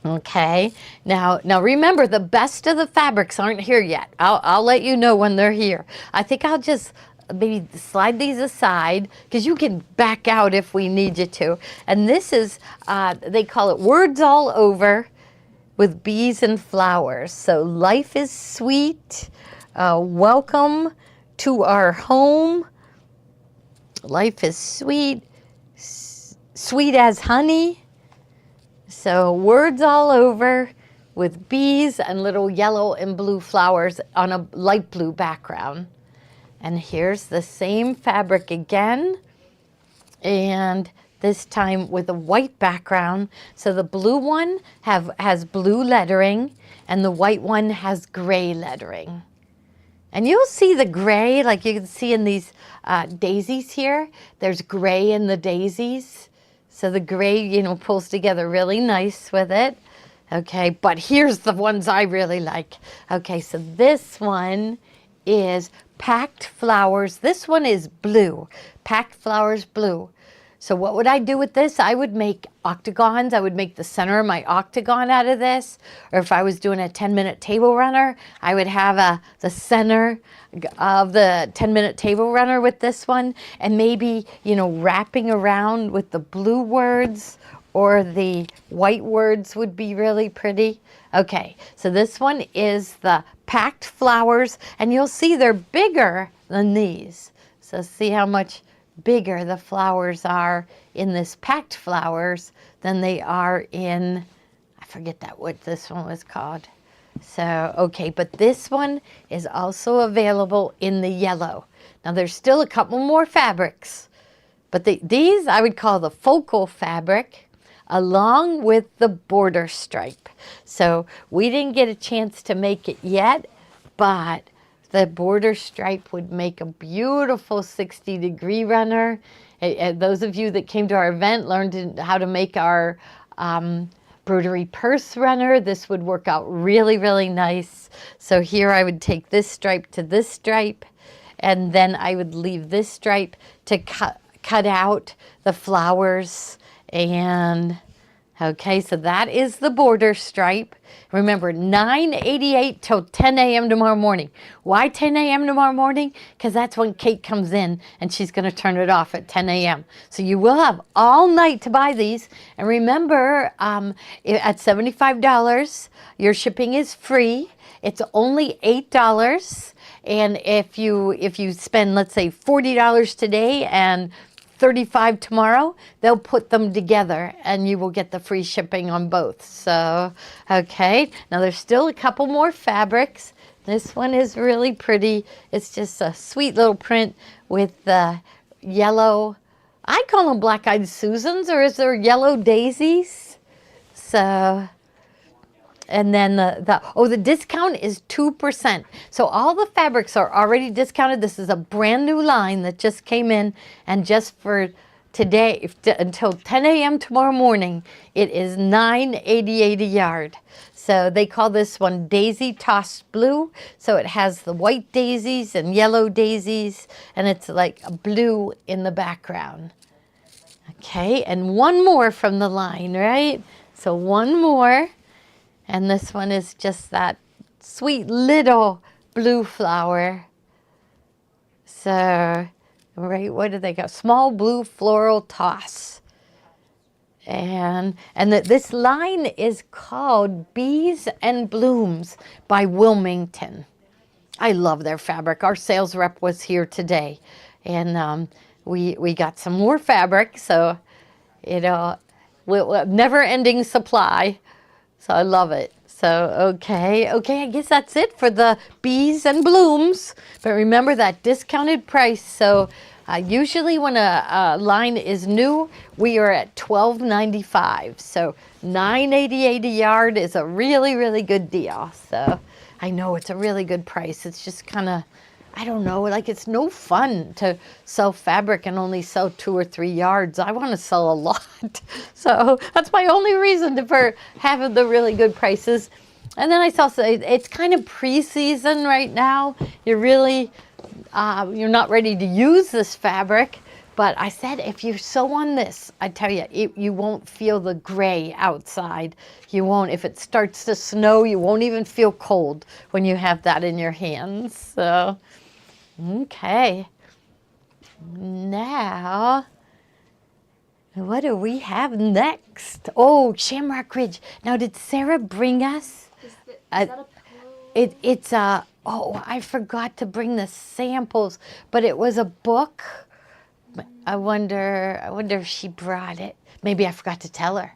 Okay, now remember, the best of the fabrics aren't here yet. I'll let you know when they're here. I think I'll just maybe slide these aside because you can back out if we need you to. And this is, they call it Words All Over with Bees and Flowers. So life is sweet. Welcome to our home. Life is sweet, sweet as honey. So words all over with bees and little yellow and blue flowers on a light blue background. And here's the same fabric again, and this time with a white background. So the blue one has blue lettering, and the white one has gray lettering. And you'll see the gray, like you can see in these daisies here. There's gray in the daisies. So the gray, you know, pulls together really nice with it. Okay, but here's the ones I really like. Okay, so this one is Packed Flowers. This one is blue, Packed Flowers blue. So what would I do with this? I would make octagons. I would make the center of my octagon out of this. Or if I was doing a 10-minute table runner, I would have the center of the 10-minute table runner with this one. And maybe, you know, wrapping around with the blue words or the white words would be really pretty. Okay, so this one is the Packed Flowers. And you'll see they're bigger than these. So see how much bigger the flowers are in this Packed Flowers than they are in, I forget what this one was called. So, okay, but this one is also available in the yellow. Now there's still a couple more fabrics, but these I would call the focal fabric along with the border stripe. So we didn't get a chance to make it yet, but the border stripe would make a beautiful 60-degree runner. Those of you that came to our event learned how to make our broderie purse runner. This would work out really, really nice. So here I would take this stripe to this stripe, and then I would leave this stripe to cut out the flowers. And okay, so that is the border stripe. Remember, 9:88 till 10 a.m. tomorrow morning. Why 10 a.m. tomorrow morning? Because that's when Kate comes in and she's going to turn it off at 10 a.m. So you will have all night to buy these. And remember, at $75, your shipping is free. It's only $8. And if you spend, let's say, $40 today and $35 tomorrow, they'll put them together and you will get the free shipping on both. So, okay, now there's still a couple more fabrics. This one is really pretty. It's just a sweet little print with the yellow, I call them black-eyed Susans, or is there yellow daisies? So, and then the discount is 2%. So all the fabrics are already discounted. This is a brand new line that just came in, and just for today, until 10 a.m. tomorrow morning, it is $9.88 a yard. So they call this one Daisy Tossed Blue. So it has the white daisies and yellow daisies, and it's like a blue in the background. Okay, and one more from the line, right? So one more. And this one is just that sweet little blue flower. So, right, what did they go? Small blue floral toss. And this line is called Bees and Blooms by Wilmington. I love their fabric. Our sales rep was here today. And we got some more fabric. So, never-ending supply. So I love it. So, okay, I guess that's it for the Bees and Blooms. But remember that discounted price. So usually when a line is new, we are at $12.95. So $9.88 a yard is a really, really good deal. So I know it's a really good price. It's just kind of, I don't know, like it's no fun to sell fabric and only sell 2 or 3 yards. I want to sell a lot. So that's my only reason for having the really good prices. And then I saw, it's kind of pre-season right now. You're really, you're not ready to use this fabric, But I said, if you sew on this, I tell you, you won't feel the gray outside. You won't. If it starts to snow, you won't even feel cold when you have that in your hands. So, okay. Now, what do we have next? Oh, Shamrock Ridge. Now, did Sarah bring us? Is that a pillow? It's a, oh, I forgot to bring the samples, but it was a book. I wonder if she brought it. Maybe I forgot to tell her.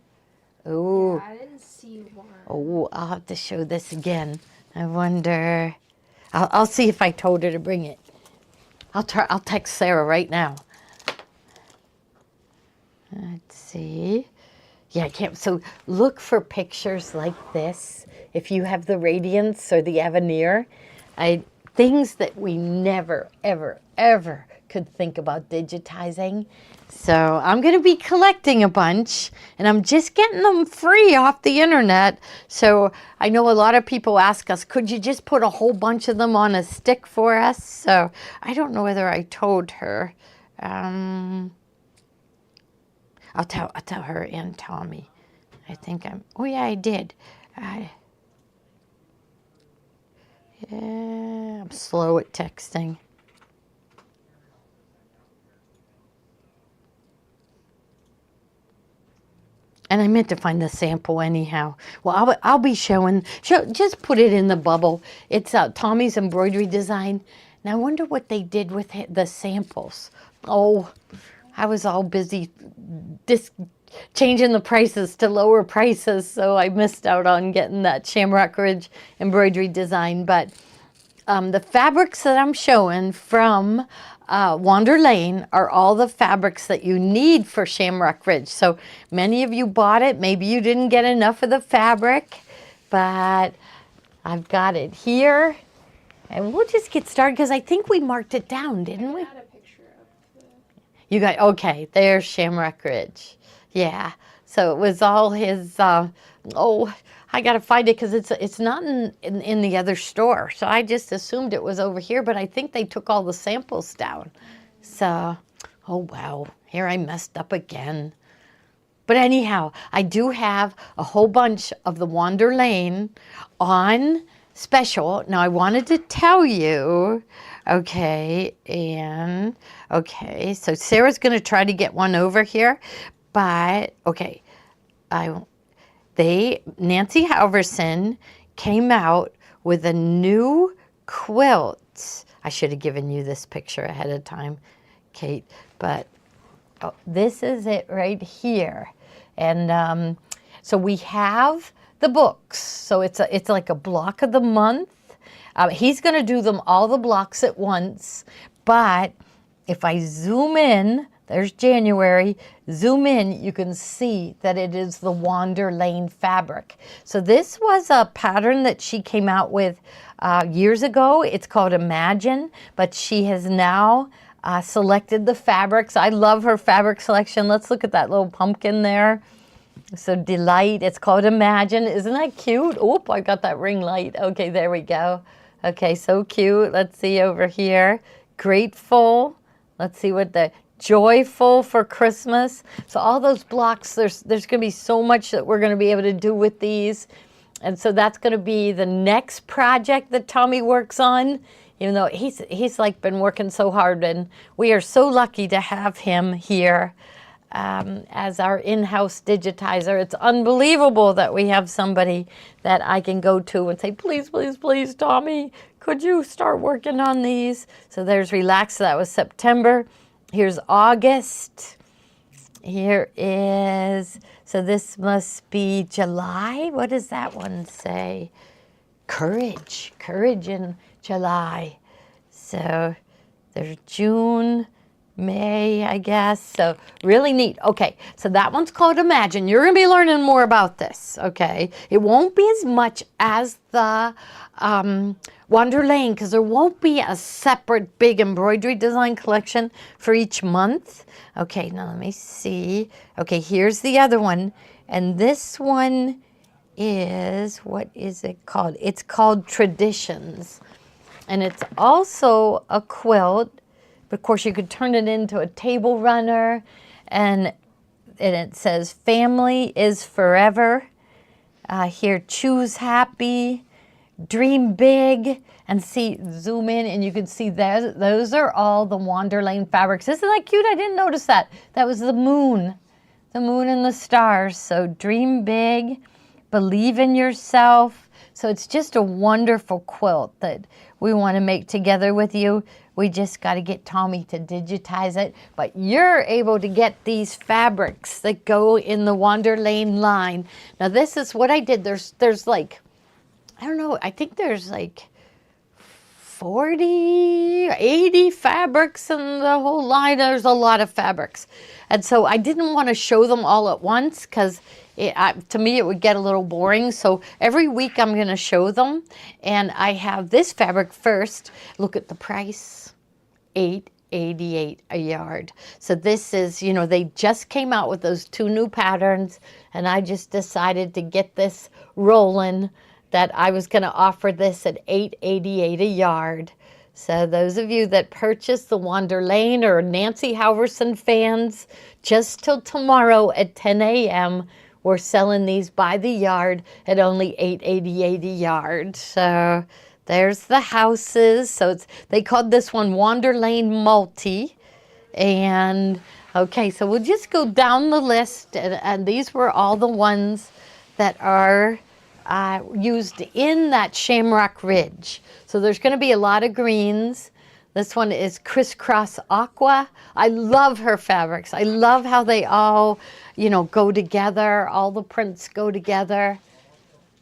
Oh, Yeah, I didn't see one. oh, I'll have to show this again. I wonder. I'll see if I told her to bring it. I'll text Sarah right now. Let's see. Yeah, I can't. So look for pictures like this. If you have the Radiance or the Avenir, things that we never, ever, ever could think about digitizing. So I'm going to be collecting a bunch, and I'm just getting them free off the internet. So I know a lot of people ask us, could you just put a whole bunch of them on a stick for us? So I don't know whether I told her. I'll tell her and Tommy. I think oh yeah, I did. Yeah, I'm slow at texting. And I meant to find the sample anyhow. Well, I'll be showing, just put it in the bubble. It's Tommy's embroidery design. Now I wonder what they did with the samples. Oh, I was all busy changing the prices to lower prices, so I missed out on getting that Shamrock Ridge embroidery design. But the fabrics that I'm showing from Wander Lane are all the fabrics that you need for Shamrock Ridge. So many of you bought it. Maybe you didn't get enough of the fabric, but I've got it here. And we'll just get started because I think we marked it down, didn't we? I had a picture of the... You got, okay, there's Shamrock Ridge. Yeah, so it was all his, oh, I got to find it because it's not in the other store. So I just assumed it was over here, but I think they took all the samples down. So, oh, wow, here I messed up again. But anyhow, I do have a whole bunch of the Wander Lane on special. Now, I wanted to tell you, okay, so Sarah's going to try to get one over here. But, okay, Nancy Halverson came out with a new quilt. I should have given you this picture ahead of time, Kate, but this is it right here. And so we have the books. So it's like a block of the month. He's going to do them all the blocks at once, but if I zoom in, there's January. Zoom in, you can see that it is the Wander Lane fabric. So this was a pattern that she came out with years ago. It's called Imagine, but she has now selected the fabrics. I love her fabric selection. Let's look at that little pumpkin there. So Delight, it's called Imagine. Isn't that cute? Oop, I got that ring light. Okay, there we go. Okay, so cute. Let's see over here. Grateful. Let's see what the Joyful for Christmas. So all those blocks, there's going to be so much that we're going to be able to do with these. And so that's going to be the next project that Tommy works on. Even though he's like been working so hard, and we are so lucky to have him here as our in-house digitizer. It's unbelievable that we have somebody that I can go to and say, please, please, please, Tommy, could you start working on these? So there's Relax, that was September. Here's August. Here is, so this must be July. What does that one say? Courage in July. So there's June, May, I guess. So really neat. Okay, so that one's called Imagine. You're going to be learning more about this, okay? It won't be as much as the Wander Lane because there won't be a separate big embroidery design collection for each month. Okay, now let me see. Okay, here's the other one. And this one is, what is it called? It's called Traditions. And it's also a quilt, Of course, you could turn it into a table runner, and it says family is forever. Here, choose happy, dream big, and see, zoom in, and you can see those are all the Wanderlane fabrics. Isn't that cute? I didn't notice that. That was the moon and the stars. So dream big, believe in yourself. So it's just a wonderful quilt that we want to make together with you. We just got to get Tommy to digitize it. But you're able to get these fabrics that go in the Wanderlane line. Now this is what I did. There's like, I don't know, I think there's like 40, 80 fabrics in the whole line. There's a lot of fabrics. And so I didn't want to show them all at once because to me it would get a little boring. So every week I'm going to show them. And I have this fabric first. Look at the price, $8.88 a yard. So this is, you know, they just came out with those 2 new patterns, and I just decided to get this rolling, that I was going to offer this at $8.88 a yard. So those of you that purchase the Wanderlane or Nancy Halverson fans, just till tomorrow at 10 a.m., we're selling these by the yard at only $8.88 a yard. So there's the houses. So they called this one Wanderlane Multi. And okay, so we'll just go down the list, and these were all the ones that are used in that Shamrock Ridge. So there's going to be a lot of greens. This one is Crisscross Aqua. I love her fabrics. I love how they all, you know, go together. All the prints go together.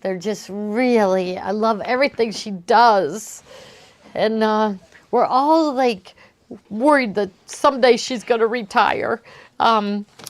They're just really, I love everything she does. And we're all like worried that someday she's going to retire.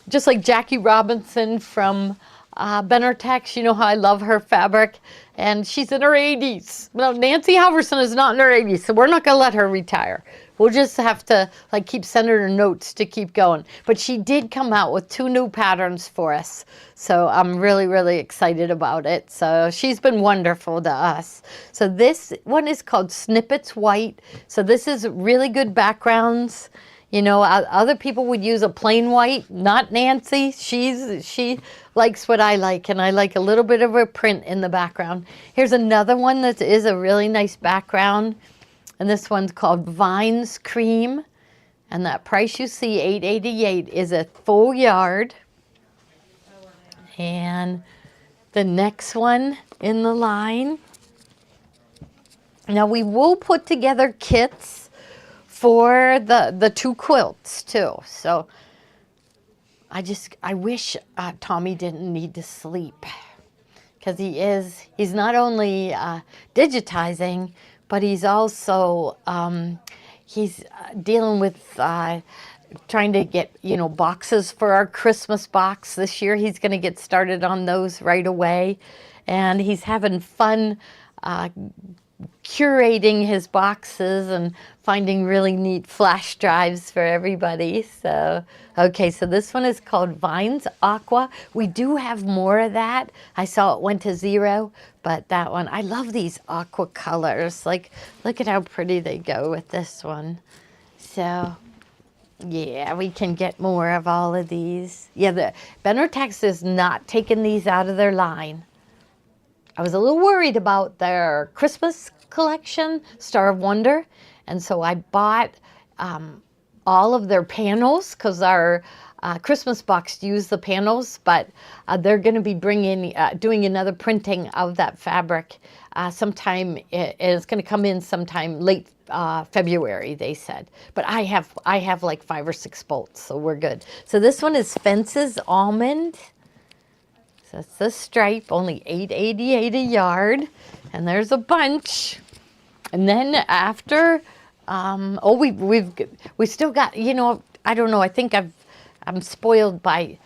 Just like Jackie Robinson from Benertex, you know how I love her fabric, and she's in her 80s. Well, Nancy Halverson is not in her 80s, so we're not going to let her retire. We'll just have to like keep sending her notes to keep going. But she did come out with 2 new patterns for us, so I'm really, really excited about it. So she's been wonderful to us. So this one is called Snippets White. So this is really good backgrounds. You know, other people would use a plain white, not Nancy. She likes what I like, and I like a little bit of a print in the background. Here's another one that is a really nice background, and this one's called Vines Cream, and that price you see, $8.88, is a full yard. And the next one in the line. Now we will put together kits for the 2 quilts too. So I wish Tommy didn't need to sleep, because he's not only digitizing, but he's also he's dealing with trying to get, you know, boxes for our Christmas box this year. He's going to get started on those right away, and he's having fun curating his boxes and finding really neat flash drives for everybody. So, okay, so this one is called Vines Aqua. We do have more of that. I saw it went to 0, but that one, I love these aqua colors. Like, look at how pretty they go with this one. So, yeah, we can get more of all of these. Yeah, the Benertex is not taking these out of their line. I was a little worried about their Christmas collection, Star of Wonder, and so I bought all of their panels, because our Christmas box used the panels, but they're going to be doing another printing of that fabric sometime. It's going to come in sometime late February, they said. But I have like 5 or 6 bolts, so we're good. So this one is Fences Almond. So it's the stripe, only $8.88 a yard, and there's a bunch. And then after, we still got, you know, I don't know. I think I'm spoiled by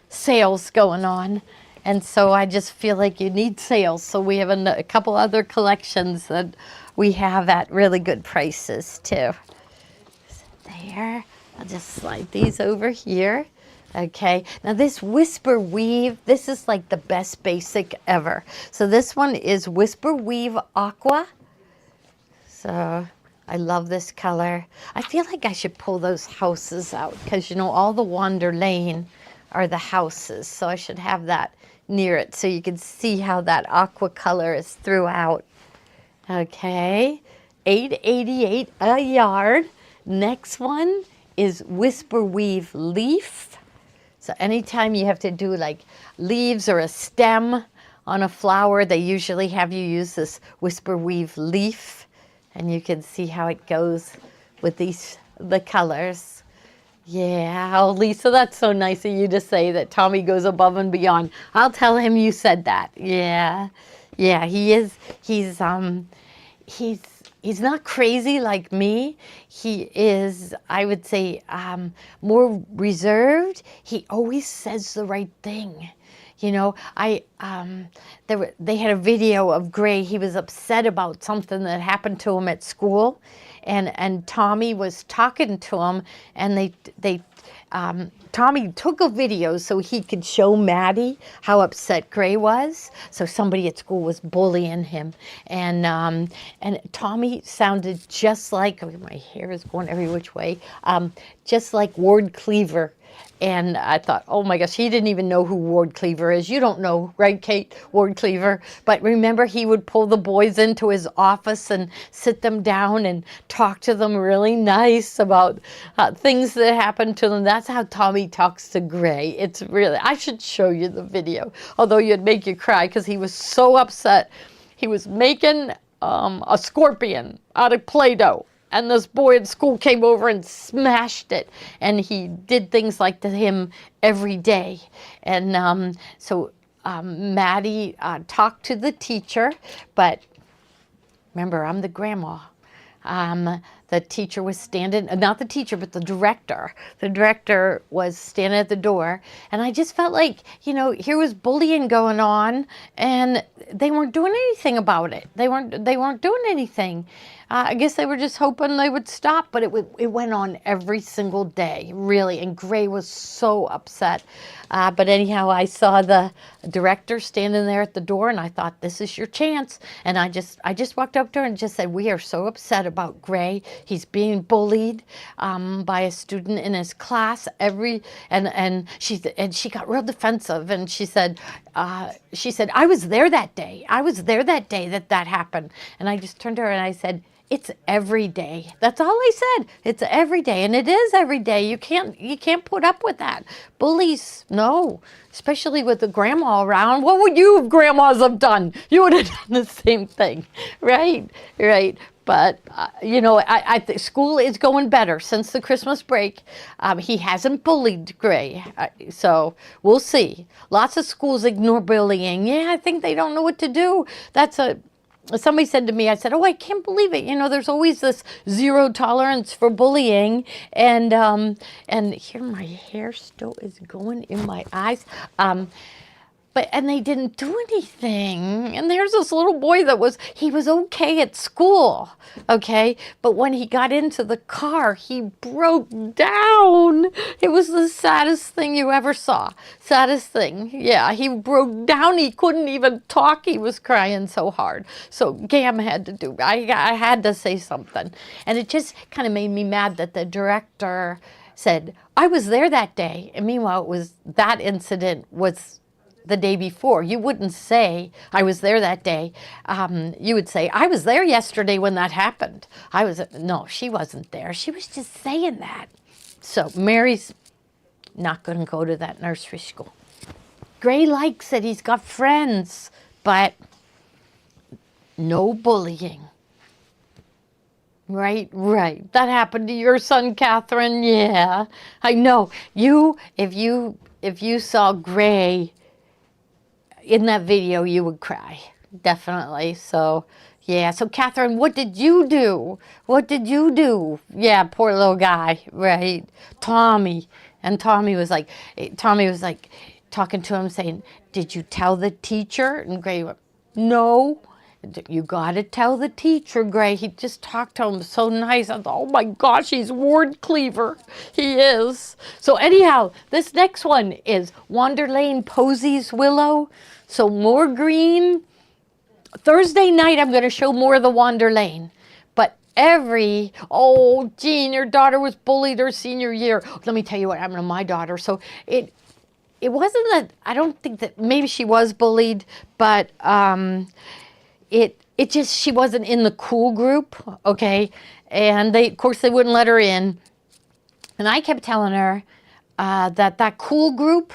sales going on, and so I just feel like you need sales. So we have a couple other collections that we have at really good prices too. So there, I'll just slide these over here. Okay, now this Whisper Weave, this is like the best basic ever. So this one is Whisper Weave Aqua. So I love this color. I feel like I should pull those houses out because, you know, all the Wander Lane are the houses. So I should have that near it so you can see how that aqua color is throughout. Okay, $8.88 a yard. Next one is Whisper Weave Leaf. So anytime you have to do like leaves or a stem on a flower, they usually have you use this Whisper Weave Leaf. And you can see how it goes with the colors. Yeah, oh Lisa, that's so nice of you to say that Tommy goes above and beyond. I'll tell him you said that. Yeah, he is. He's not crazy like me. He is, I would say, more reserved. He always says the right thing. You know, they had a video of Gray. He was upset about something that happened to him at school, and Tommy was talking to him, and Tommy took a video so he could show Maddie how upset Gray was. So somebody at school was bullying him, and Tommy sounded just like, oh, my hair is going every which way, just like Ward Cleaver. And I thought, oh my gosh, he didn't even know who Ward Cleaver is. You don't know, right, Kate? Ward Cleaver. But remember, he would pull the boys into his office and sit them down and talk to them really nice about things that happened to them. That's how Tommy talks to Gray. It's really, I should show you the video, although it'd make you cry because he was so upset. He was making a scorpion out of Play-Doh. And this boy at school came over and smashed it. And he did things like to him every day. And so Maddie talked to the teacher. But remember, I'm the grandma. The teacher was standing, not the teacher, but the director. The director was standing at the door. And I just felt like, you know, here was bullying going on. And they weren't doing anything about it. They weren't doing anything. I guess they were just hoping they would stop, but it went on every single day, really. And Gray was so upset. But anyhow, I saw the director standing there at the door, and I thought, this is your chance. And I just walked up to her and just said, we are so upset about Gray. He's being bullied by a student in his class. And she got real defensive, and she said, I was there that day. I was there that day that happened. And I just turned to her and I said, it's every day. That's all I said. It's every day, and it is every day. You can't put up with that. Bullies, no, especially with the grandma around. What would you grandmas have done? You would have done the same thing, right? Right. But, you know, I think school is going better since the Christmas break. He hasn't bullied Gray, so we'll see. Lots of schools ignore bullying. Yeah, I think they don't know what to do. Somebody said to me, I said, oh, I can't believe it. You know, there's always this zero tolerance for bullying. And here my hair still is going in my eyes. And they didn't do anything. And there's this little boy he was okay at school, okay? But when he got into the car, he broke down. It was the saddest thing you ever saw. Saddest thing. Yeah, he broke down. He couldn't even talk. He was crying so hard. So Gam had to do, I had to say something. And it just kind of made me mad that the director said, I was there that day. And meanwhile, that incident was the day before. You wouldn't say, I was there that day. You would say, I was there yesterday when that happened. No, she wasn't there. She was just saying that. So Mary's not going to go to that nursery school. Gray likes it. He's got friends, but no bullying. Right. That happened to your son, Catherine. Yeah, I know. If you saw Gray in that video, you would cry, definitely. So, yeah. So, Catherine, what did you do? Yeah, poor little guy, right? Tommy was like talking to him, saying, "Did you tell the teacher?" And Gray went, "No." You got to tell the teacher, Gray. He just talked to him so nice. I thought, oh my gosh, he's Ward Cleaver. He is. So anyhow, this next one is Wander Lane Posies Willow. So more green. Thursday night, I'm going to show more of the Wander Lane. But oh, Jean, your daughter was bullied her senior year. Let me tell you what happened to my daughter. So it wasn't that, I don't think that, maybe she was bullied, but it just, she wasn't in the cool group, okay? And of course, they wouldn't let her in. And I kept telling her that cool group,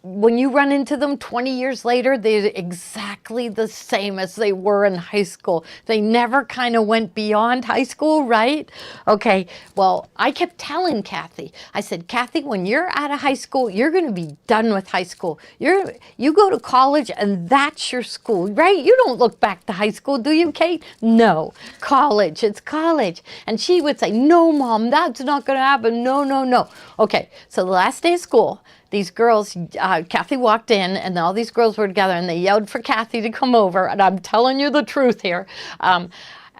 when you run into them 20 years later, they're exactly the same as they were in high school. They never kind of went beyond high school, right? Okay, well, I kept telling Kathy, I said, Kathy, when you're out of high school, you're going to be done with high school. You go to college and that's your school, right? You don't look back to high school, do you, Kate? No, college, it's college. And she would say, no, Mom, that's not going to happen. No, no, no. Okay, so the last day of school, these girls, Kathy walked in and all these girls were together and they yelled for Kathy to come over. And I'm telling you the truth here.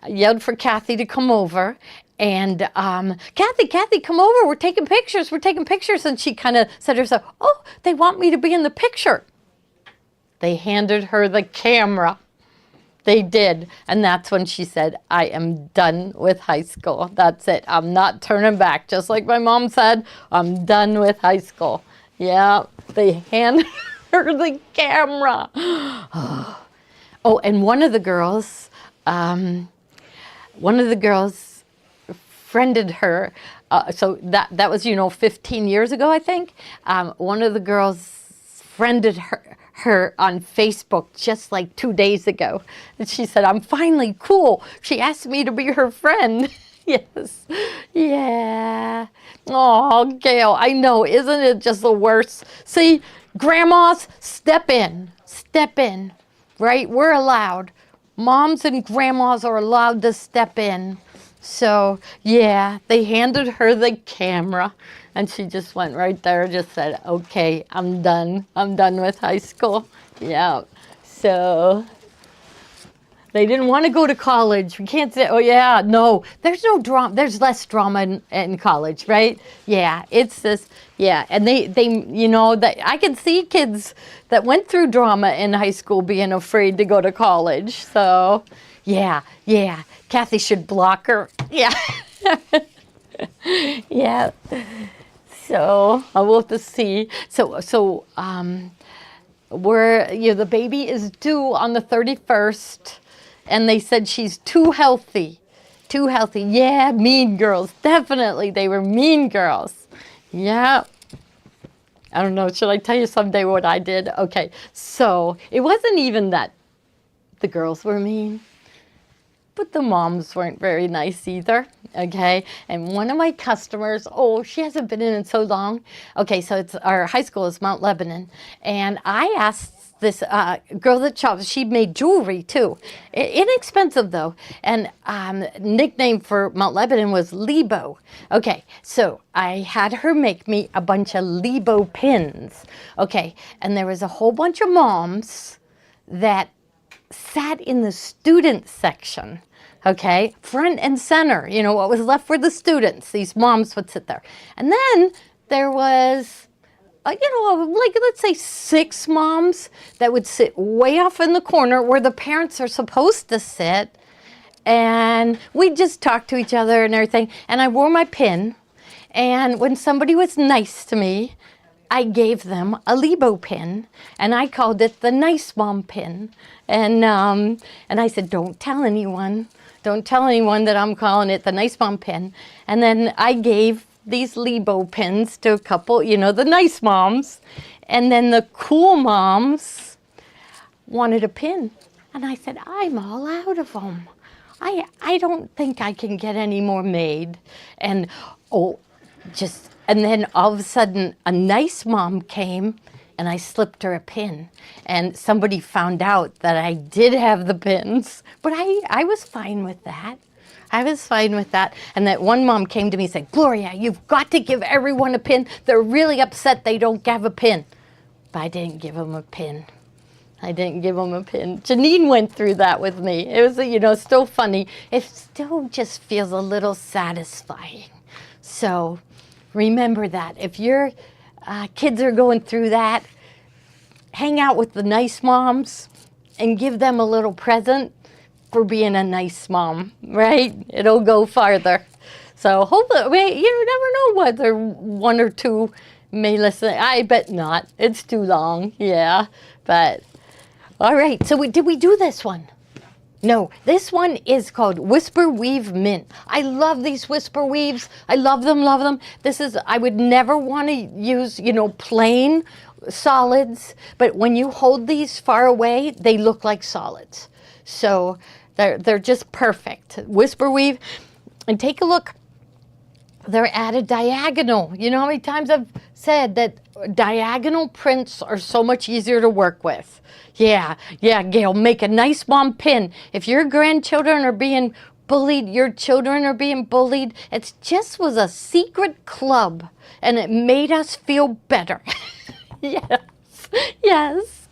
Yelled for Kathy to come over. And Kathy, come over. We're taking pictures. We're taking pictures. And she kind of said to herself, oh, they want me to be in the picture. They handed her the camera. They did. And that's when she said, I am done with high school. That's it. I'm not turning back. Just like my mom said, I'm done with high school. Yeah, they handed her the camera. Oh, and one of the girls friended her. So that was, 15 years ago, I think. One of the girls friended her on Facebook just like 2 days ago. And she said, I'm finally cool. She asked me to be her friend. Yes. Yeah. Oh, Gail, I know. Isn't it just the worst? See, grandmas, step in. Step in. Right? We're allowed. Moms and grandmas are allowed to step in. So, yeah, they handed her the camera. And she just went right there and just said, okay, I'm done. I'm done with high school. Yeah. So they didn't want to go to college. We can't say, oh, yeah, no. There's no drama. There's less drama in college, right? Yeah, it's this, yeah. And they that I can see kids that went through drama in high school being afraid to go to college. So, yeah. Kathy should block her. Yeah. Yeah. So, I will have to see. So, the baby is due on the 31st. And they said she's too healthy. Too healthy. Yeah, mean girls. Definitely, they were mean girls. Yeah. I don't know. Should I tell you someday what I did? Okay. So it wasn't even that the girls were mean, but the moms weren't very nice either. Okay. And one of my customers, she hasn't been in so long. Okay. So our high school is Mount Lebanon. And I asked this girl that shops, she made jewelry too. Inexpensive though. And nickname for Mount Lebanon was Lebo. Okay, so I had her make me a bunch of Lebo pins. Okay, and there was a whole bunch of moms that sat in the student section. Okay, front and center, what was left for the students. These moms would sit there. And then there was let's say 6 moms that would sit way off in the corner where the parents are supposed to sit. And we'd just talk to each other and everything. And I wore my pin. And when somebody was nice to me, I gave them a Lebo pin. And I called it the Nice Mom pin. And I said, don't tell anyone. Don't tell anyone that I'm calling it the Nice Mom pin. And then I gave these Lebo pins to a couple, the nice moms. And then the cool moms wanted a pin. And I said, I'm all out of them. I don't think I can get any more made. And then all of a sudden a nice mom came and I slipped her a pin. And somebody found out that I did have the pins, but I was fine with that. I was fine with that. And that one mom came to me and said, Gloria, you've got to give everyone a pin. They're really upset they don't have a pin. But I didn't give them a pin. I didn't give them a pin. Janine went through that with me. It was, still funny. It still just feels a little satisfying. So remember that. If your kids are going through that, hang out with the nice moms and give them a little present. for being a nice mom, right? It'll go farther. So hopefully, you never know whether one or two may listen. I bet not. It's too long. Yeah. But all right. So did we do this one? No, this one is called Whisper Weave Mint. I love these Whisper Weaves. I love them, love them. I would never want to use, plain solids, but when you hold these far away, they look like solids. So they're just perfect. Whisper Weave, and take a look. They're at a diagonal. You know how many times I've said that diagonal prints are so much easier to work with? Yeah, Gail, make a nice mom pin. If your grandchildren are being bullied, your children are being bullied, it just was a secret club, and it made us feel better. Yes.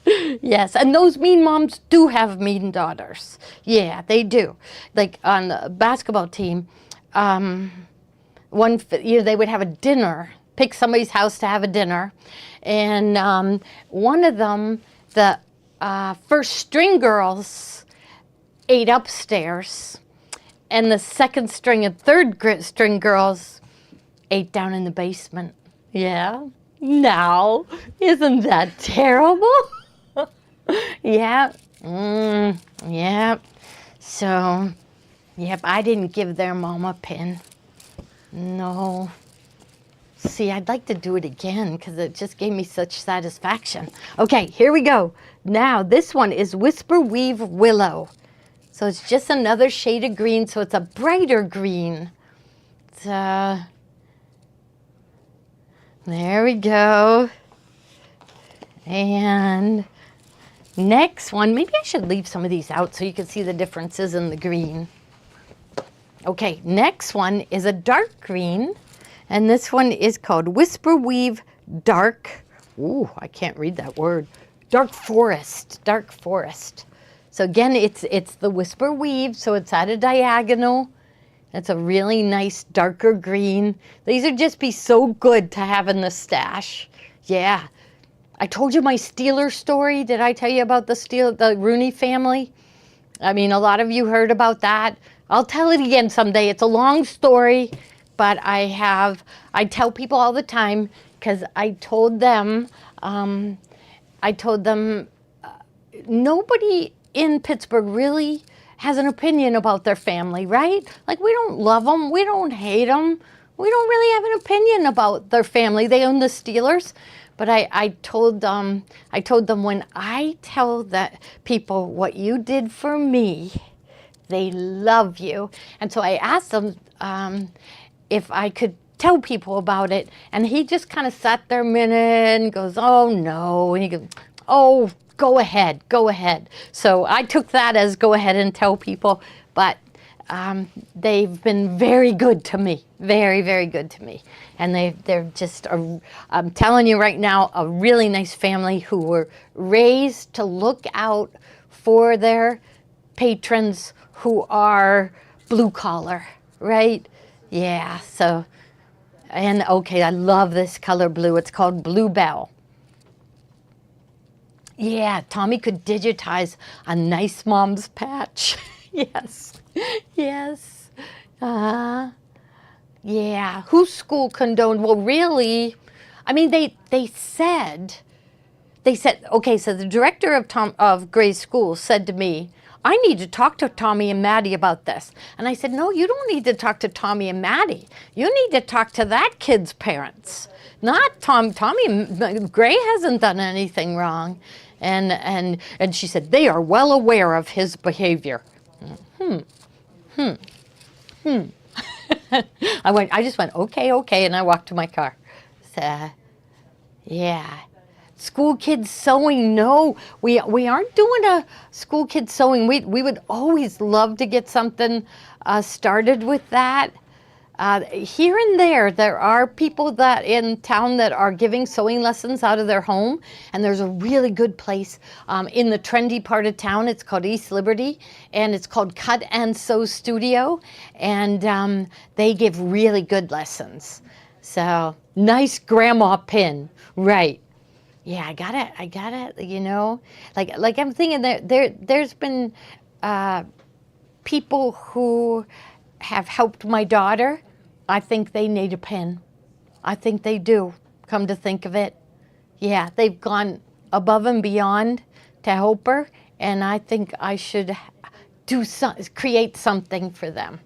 And those mean moms do have mean daughters. Yeah, they do. Like on the basketball team, one year they would have a dinner, pick somebody's house to have a dinner, and one of them, the first string girls ate upstairs, and the second string and third string girls ate down in the basement. Yeah. Now, isn't that terrible? Yeah. Yeah. So, yep, I didn't give their mom a pin. No. See, I'd like to do it again because it just gave me such satisfaction. Okay, here we go. Now, this one is Whisper Weave Willow. So it's just another shade of green, so it's a brighter green. So, there we go. And next one, maybe I should leave some of these out so you can see the differences in the green. Okay, next one is a dark green. And this one is called Whisper Weave Dark. Ooh, I can't read that word. Dark Forest. So again, it's the Whisper Weave, so it's at a diagonal. It's a really nice darker green. These would just be so good to have in the stash. Yeah. I told you my Steeler story. Did I tell you about the Rooney family? I mean, a lot of you heard about that. I'll tell it again someday. It's a long story. But I tell people all the time because I told them nobody in Pittsburgh really has an opinion about their family, right? Like, we don't love them, we don't hate them, we don't really have an opinion about their family. They own the Steelers. But I told them when I tell that people what you did for me, they love you. And so I asked them, if I could tell people about it. And he just kind of sat there a minute and goes, oh no. And he goes, oh, go ahead. So I took that as go ahead and tell people. But they've been very good to me. Very, very good to me. And they're just, I'm telling you right now, a really nice family who were raised to look out for their patrons who are blue collar, right? Yeah, so, and okay, I love this color blue. It's called Bluebell. Yeah, Tommy could digitize a nice mom's patch. Yes. Yeah, whose school condoned? Well, really, I mean, they said, okay, so the director of Gray's school said to me, I need to talk to Tommy and Maddie about this. And I said, no, you don't need to talk to Tommy and Maddie. You need to talk to that kid's parents, not Tommy. Gray hasn't done anything wrong. And she said, they are well aware of his behavior. I just went, okay, and I walked to my car. So, yeah. School kids sewing, no, we aren't doing a school kids sewing. We would always love to get something started with that. Here and there are people that in town that are giving sewing lessons out of their home, and there's a really good place in the trendy part of town. It's called East Liberty, and it's called Cut and Sew Studio, and they give really good lessons. So, nice grandma pin, right. Yeah, I got it, you know. Like I'm thinking there's been people who have helped my daughter, I think they need a pin. I think they do, come to think of it. Yeah, they've gone above and beyond to help her, and I think I should create something for them,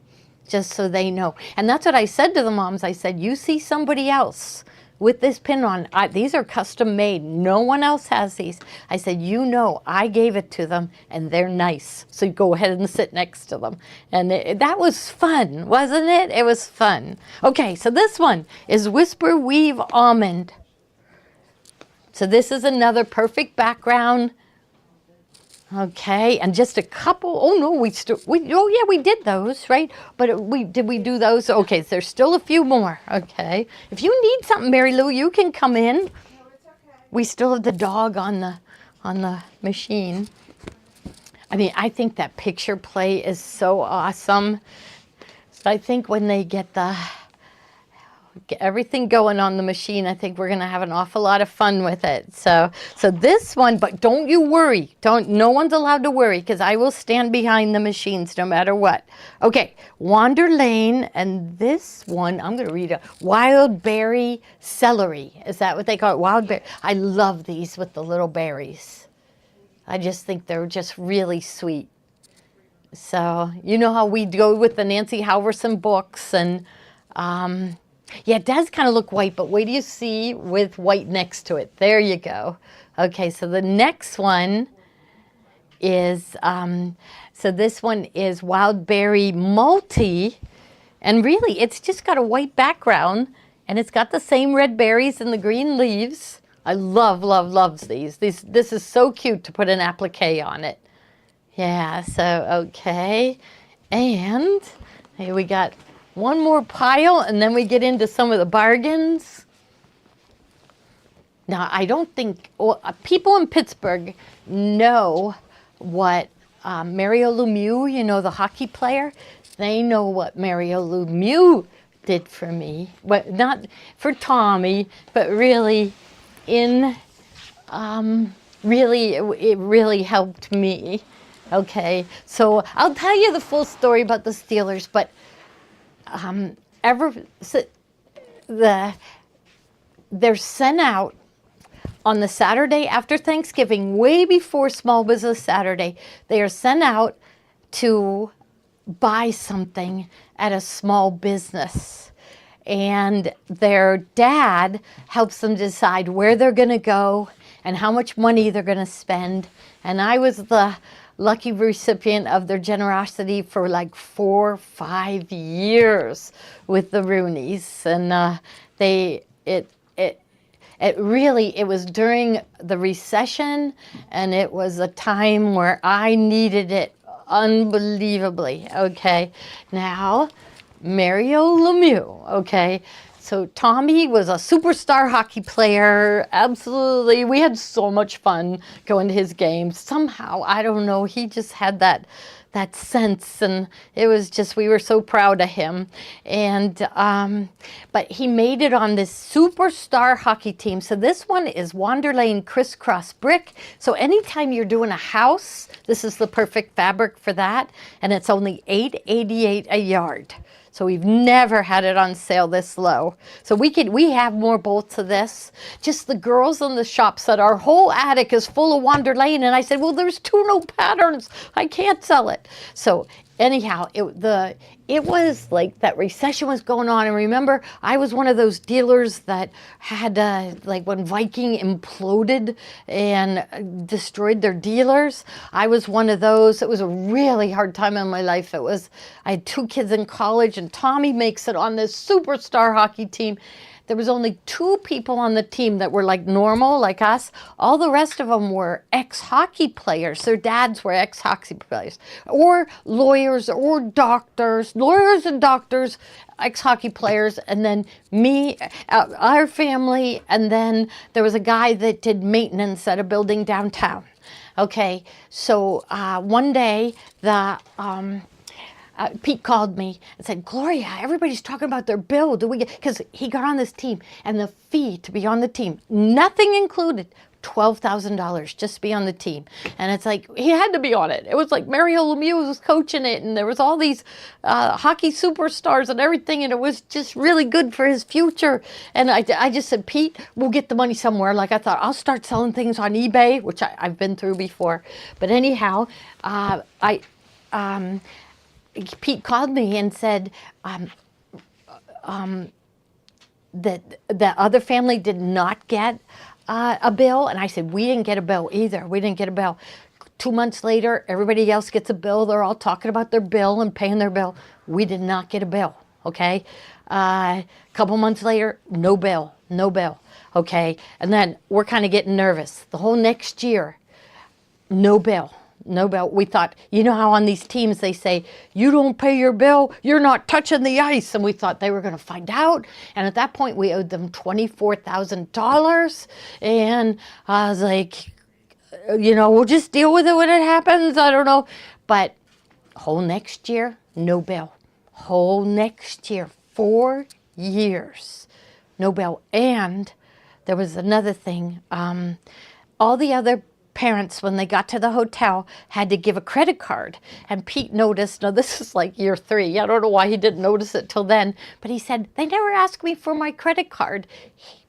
just so they know. And that's what I said to the moms. I said, you see somebody else with this pin on, these are custom made. No one else has these. I said, you know, I gave it to them and they're nice. So you go ahead and sit next to them. And that was fun, wasn't it? It was fun. Okay, so this one is Whisper Weave Almond. So this is another perfect background. Okay, and just a couple. Oh no, we did those, right? But did we do those? Okay, so there's still a few more. Okay, if you need something, Mary Lou, you can come in. No, it's okay. We still have the dog on the machine. I mean, I think that picture play is so awesome. So I think when they get everything going on the machine, I think we're going to have an awful lot of fun with it. So this one, but don't you worry. No one's allowed to worry, because I will stand behind the machines no matter what. Okay, Wander Lane, and this one, I'm going to read it. Wild Berry Celery. Is that what they call it? Wild Berry. I love these with the little berries. I just think they're just really sweet. So you know how we go with the Nancy Halverson books, and yeah, it does kind of look white, but wait till you see with white next to it. There you go. Okay, so the next one is, so this one is Wild Berry Multi, and really it's just got a white background, and it's got the same red berries and the green leaves. I love these. This is so cute to put an applique on it. Yeah, so okay, and here we got one more pile, and then we get into some of the bargains. Now, I don't think people in Pittsburgh know what Mario Lemieux, you know, the hockey player, they know what Mario Lemieux did for me. But not for Tommy, but really it really helped me. Okay, so I'll tell you the full story about the Steelers, but they're sent out on the Saturday after Thanksgiving, way before Small Business Saturday. They are sent out to buy something at a small business, and their dad helps them decide where they're going to go and how much money they're going to spend. And I was the lucky recipient of their generosity for like 4 or 5 years with the Rooneys, and it was during the recession, and it was a time where I needed it unbelievably. Okay, now Mario Lemieux. Okay. So Tommy was a superstar hockey player, absolutely. We had so much fun going to his games. Somehow, I don't know, he just had that sense, and it was just, we were so proud of him. And but he made it on this superstar hockey team. So this one is Wander Lane Crisscross Brick. So anytime you're doing a house, this is the perfect fabric for that, and it's only $8.88 a yard. So we've never had it on sale this low. So we have more bolts of this. Just the girls in the shop said our whole attic is full of Wander Lane, and I said, well, there's 2 no patterns. I can't sell it. So anyhow, it was like that recession was going on. And remember, I was one of those dealers that had, like when Viking imploded and destroyed their dealers, I was one of those. It was a really hard time in my life. I had 2 kids in college, and Tommy makes it on this superstar hockey team. There was only 2 people on the team that were like normal, like us. All the rest of them were ex-hockey players. Their dads were ex-hockey players, or lawyers, or doctors, lawyers and doctors, ex-hockey players, and then me, our family, and then there was a guy that did maintenance at a building downtown. Okay, so one day Pete called me and said, Gloria, everybody's talking about their bill. Do we get, because he got on this team, and the fee to be on the team, nothing included, $12,000 just to be on the team. And it's like, he had to be on it. It was like Mario Lemieux was coaching it, and there was all these hockey superstars and everything, and it was just really good for his future. And I just said, Pete, we'll get the money somewhere. Like I thought, I'll start selling things on eBay, which I've been through before. But anyhow, Pete called me and said, that the other family did not get a bill. And I said, we didn't get a bill either. We didn't get a bill. 2 months later, everybody else gets a bill. They're all talking about their bill and paying their bill. We did not get a bill, okay? A couple months later, no bill, okay? And then we're kind of getting nervous. The whole next year, no bill. We thought, you know how on these teams they say, you don't pay your bill, you're not touching the ice. And we thought they were going to find out. And at that point, we owed them $24,000. And I was like, we'll just deal with it when it happens. I don't know. But whole next year, no bill. Whole next year, 4 years, no bill. And there was another thing. All the other parents, when they got to the hotel, had to give a credit card. And Pete noticed, now this is like year 3. I don't know why he didn't notice it till then, but he said, they never asked me for my credit card.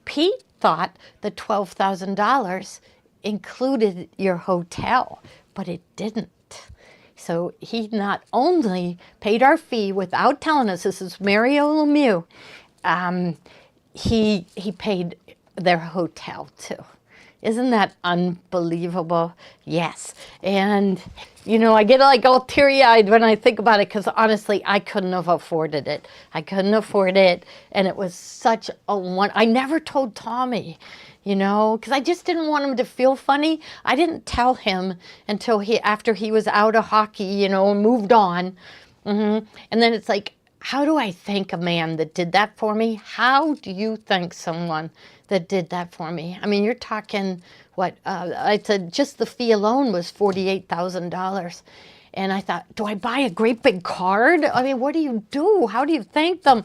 Pete thought the $12,000 included your hotel, but it didn't. So he not only paid our fee without telling us, this is Mario Lemieux, he paid their hotel too. Isn't that unbelievable? Yes. And, I get like all teary-eyed when I think about it, because honestly, I couldn't have afforded it. I couldn't afford it. And it was such a I never told Tommy, because I just didn't want him to feel funny. I didn't tell him until after he was out of hockey, and moved on. And then it's like, how do I thank a man that did that for me? How do you thank someone that did that for me? I mean, you're talking, I said just the fee alone was $48,000. And I thought, do I buy a great big card? I mean, what do you do? How do you thank them?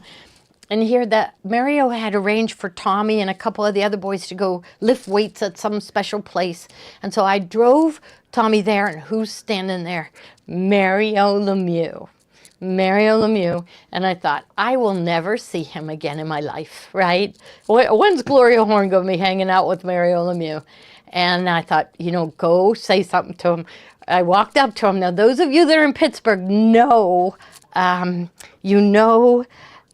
And here that Mario had arranged for Tommy and a couple of the other boys to go lift weights at some special place. And so I drove Tommy there, and who's standing there? Mario Lemieux. And I thought, I will never see him again in my life, right? When's Gloria Horn going to be hanging out with Mario Lemieux? And I thought, go say something to him. I walked up to him. Now, those of you that are in Pittsburgh know,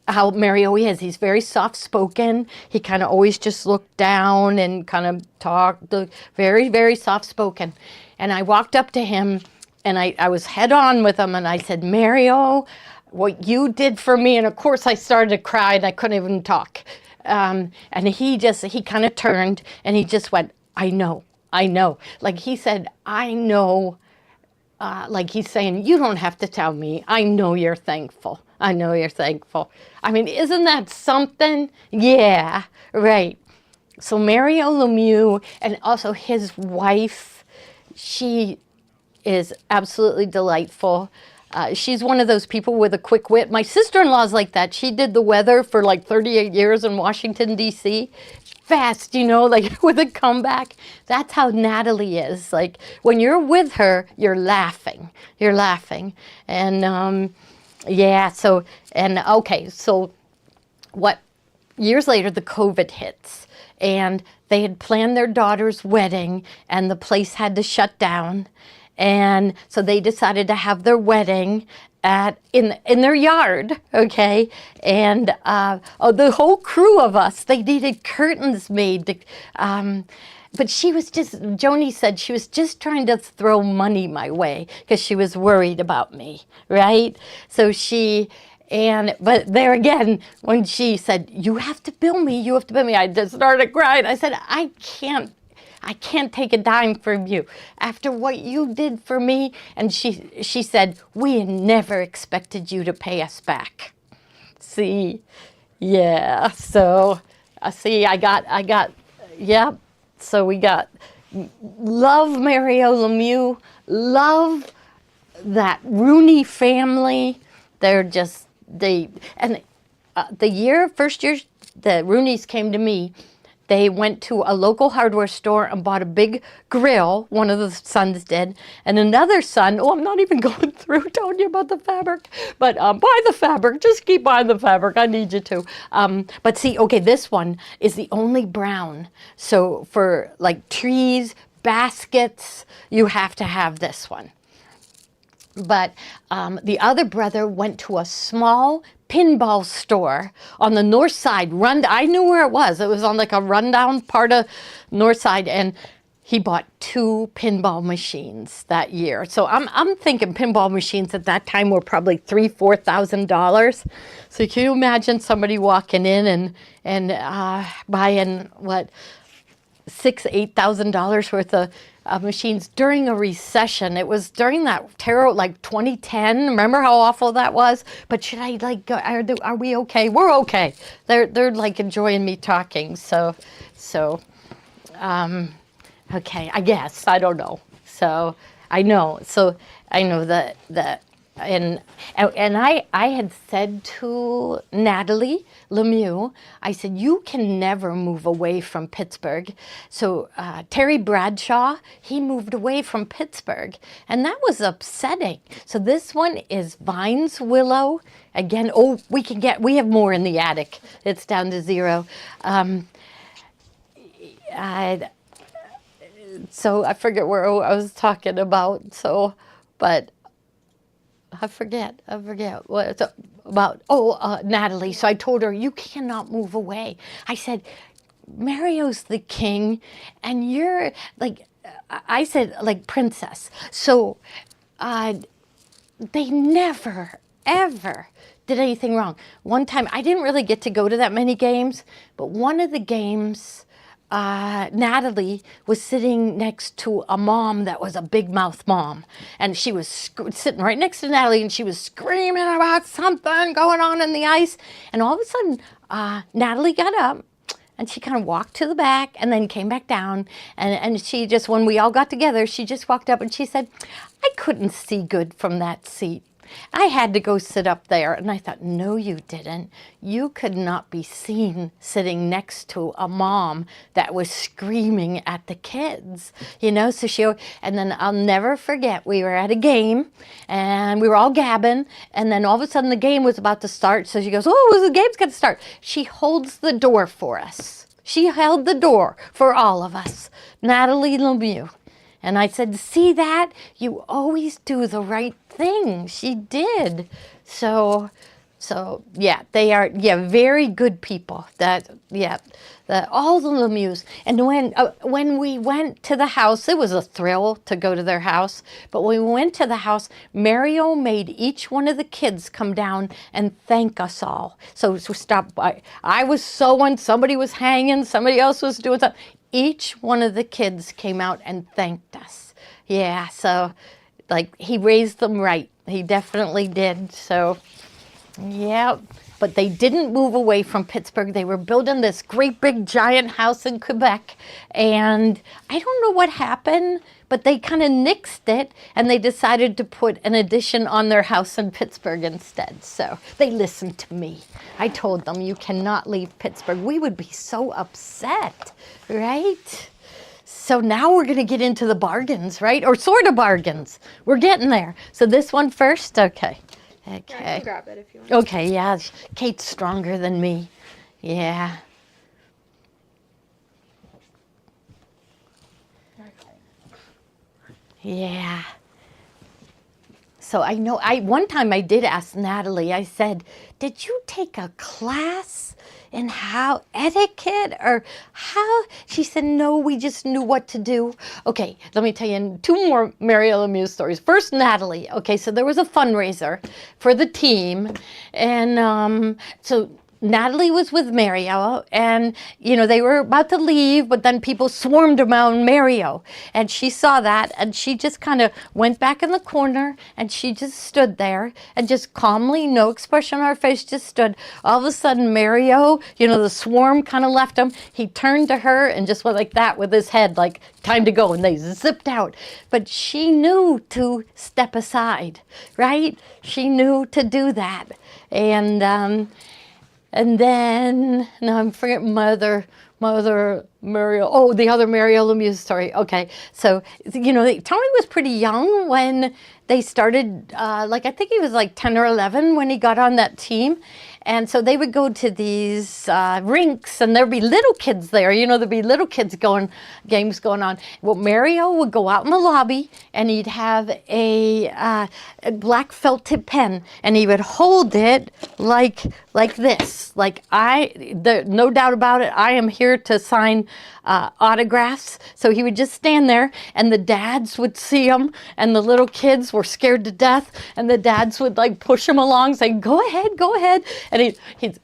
how Mario is. He's very soft-spoken. He kind of always just looked down and kind of talked, very, very soft-spoken. And I walked up to him, and I was head on with him, and I said, Mario, what you did for me, and of course I started to cry, and I couldn't even talk. And he kind of turned, and he just went, I know. Like he said, I know, like he's saying, you don't have to tell me. I know you're thankful. I mean, isn't that something? Yeah, right. So Mario Lemieux, and also his wife, she is absolutely delightful. She's one of those people with a quick wit. My sister-in-law's like that. She did the weather for like 38 years in Washington, D.C. Fast, like with a comeback. That's how Natalie is. Like when you're with her, you're laughing. And so what, years later, the COVID hits. And they had planned their daughter's wedding, and the place had to shut down. And so they decided to have their wedding in their yard, okay? And the whole crew of us, they needed curtains made. But Joni said she was just trying to throw money my way because she was worried about me, right? So but there again, when she said, you have to bill me, I just started crying. I said, I can't take a dime from you after what you did for me. And she said, we never expected you to pay us back. See, yeah. So So we got love Mario Lemieux, love that Rooney family. They're just, first year the Rooneys came to me, they went to a local hardware store and bought a big grill. One of the sons did. And another son, I'm not even going through telling you about the fabric, but buy the fabric. Just keep buying the fabric. I need you to. But see, okay, this one is the only brown. So for like trees, baskets, you have to have this one. But the other brother went to a small pinball store on the north side. I knew where it was. It was on like a rundown part of north side, and he bought 2 pinball machines that year. So I'm thinking pinball machines at that time were probably $3,000-$4,000. So can you imagine somebody walking in and buying what, $6,000-$8,000 worth of machines during a recession? It was during that terror, like 2010. Remember how awful that was? But should I like go? Are we okay? We're okay. They're like enjoying me talking. So, okay. I guess I don't know. So I know. So I know that and I had said to Natalie Lemieux, I said, you can never move away from Pittsburgh. So Terry Bradshaw, he moved away from Pittsburgh, and that was upsetting. So this one is Vines Willow. Again, we have more in the attic. It's down to 0. So I forget where I was talking about. So, but I forget what it's about. Natalie. So I told her, you cannot move away. I said, Mario's the king, and you're like, I said, like princess. So they never, ever did anything wrong. One time, I didn't really get to go to that many games, but one of the games, Natalie was sitting next to a mom that was a big mouth mom, and she was sitting right next to Natalie, and she was screaming about something going on in the ice. And all of a sudden, Natalie got up and she kind of walked to the back and then came back down. And she just, when we all got together, she just walked up and she said, I couldn't see good from that seat. I had to go sit up there. And I thought, no, you didn't. You could not be seen sitting next to a mom that was screaming at the kids, so and then I'll never forget, we were at a game and we were all gabbing, and then all of a sudden the game was about to start. So she goes, the game's going to start. She holds the door for us. She held the door for all of us, Natalie Lemieux. And I said, see that? You always do the right thing. She did. So yeah, they are, very good people. All the Lemieux. And when we went to the house, it was a thrill to go to their house. But when we went to the house, Mario made each one of the kids come down and thank us all. So stop by. I was sewing, somebody was hanging, somebody else was doing something. Each one of the kids came out and thanked us. Yeah, so like he raised them right. He definitely did. So, yeah, but they didn't move away from Pittsburgh. They were building this great big giant house in Quebec. And I don't know what happened, but they kind of nixed it and they decided to put an addition on their house in Pittsburgh instead. So they listened to me. I told them, you cannot leave Pittsburgh. We would be so upset, right? So now we're going to get into the bargains, right? Or sort of bargains. We're getting there. So this one first? Okay. Yeah, I Okay. can grab it if you want. Okay, yeah. Kate's stronger than me. Yeah. Yeah. So I know, one time I did ask Natalie, I said, did you take a class in how etiquette or how? She said, no, we just knew what to do. Okay, let me tell you 2 more Mario Lemieux stories. First, Natalie. Okay, so there was a fundraiser for the team. And so Natalie was with Mario, and they were about to leave, but then people swarmed around Mario, and she saw that, and she just kind of went back in the corner, and she just stood there, and just calmly, no expression on her face, just stood. All of a sudden, Mario, the swarm kind of left him. He turned to her and just went like that with his head, like, time to go, and they zipped out. But she knew to step aside, right? She knew to do that, and then, now I'm forgetting my The other Mario Lemieux story. Okay, so Tony was pretty young when they started. I think he was like 10 or 11 when he got on that team. And so they would go to these rinks, and there'd be little kids there. There'd be little kids games going on. Well, Mario would go out in the lobby, and he'd have a black felt tip pen, and he would hold it like this. No doubt about it, I am here to sign autographs. So he would just stand there, and the dads would see him, and the little kids were scared to death, and the dads would push him along, saying, "Go ahead." And he'd,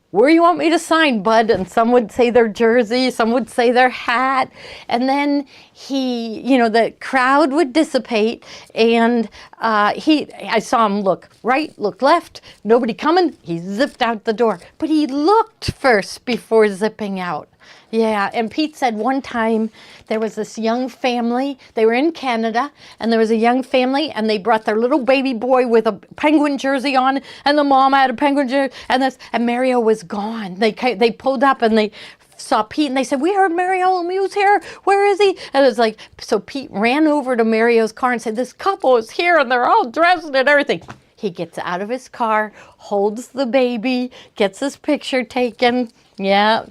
"Where you want me to sign, bud?" And some would say their jersey, some would say their hat. And then the crowd would dissipate, and I saw him look right, look left, nobody coming. He zipped out the door. But he looked first before zipping out. Yeah, and Pete said one time there was this young family. They were in Canada, and there was a young family, and they brought their little baby boy with a Penguin jersey on, and the mom had a Penguin jersey, and Mario was gone. They pulled up, and they saw Pete, and they said, "We heard Mario Lemieux's here. Where is he?" And it was so Pete ran over to Mario's car and said, "This couple is here, and they're all dressed and everything." He gets out of his car, holds the baby, gets his picture taken. Yeah.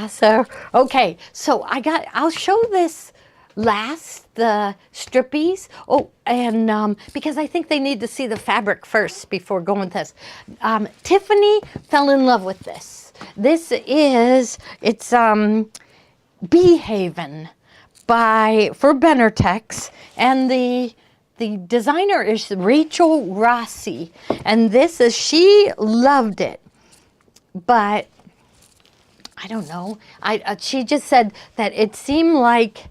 So, okay. So I'll show this last, the strippies. Oh, and because I think they need to see the fabric first before going with this. Tiffany fell in love with this. It's Bee Haven for Benertex, and the designer is Rachel Rossi, and she loved it, but I don't know. She just said that it seemed like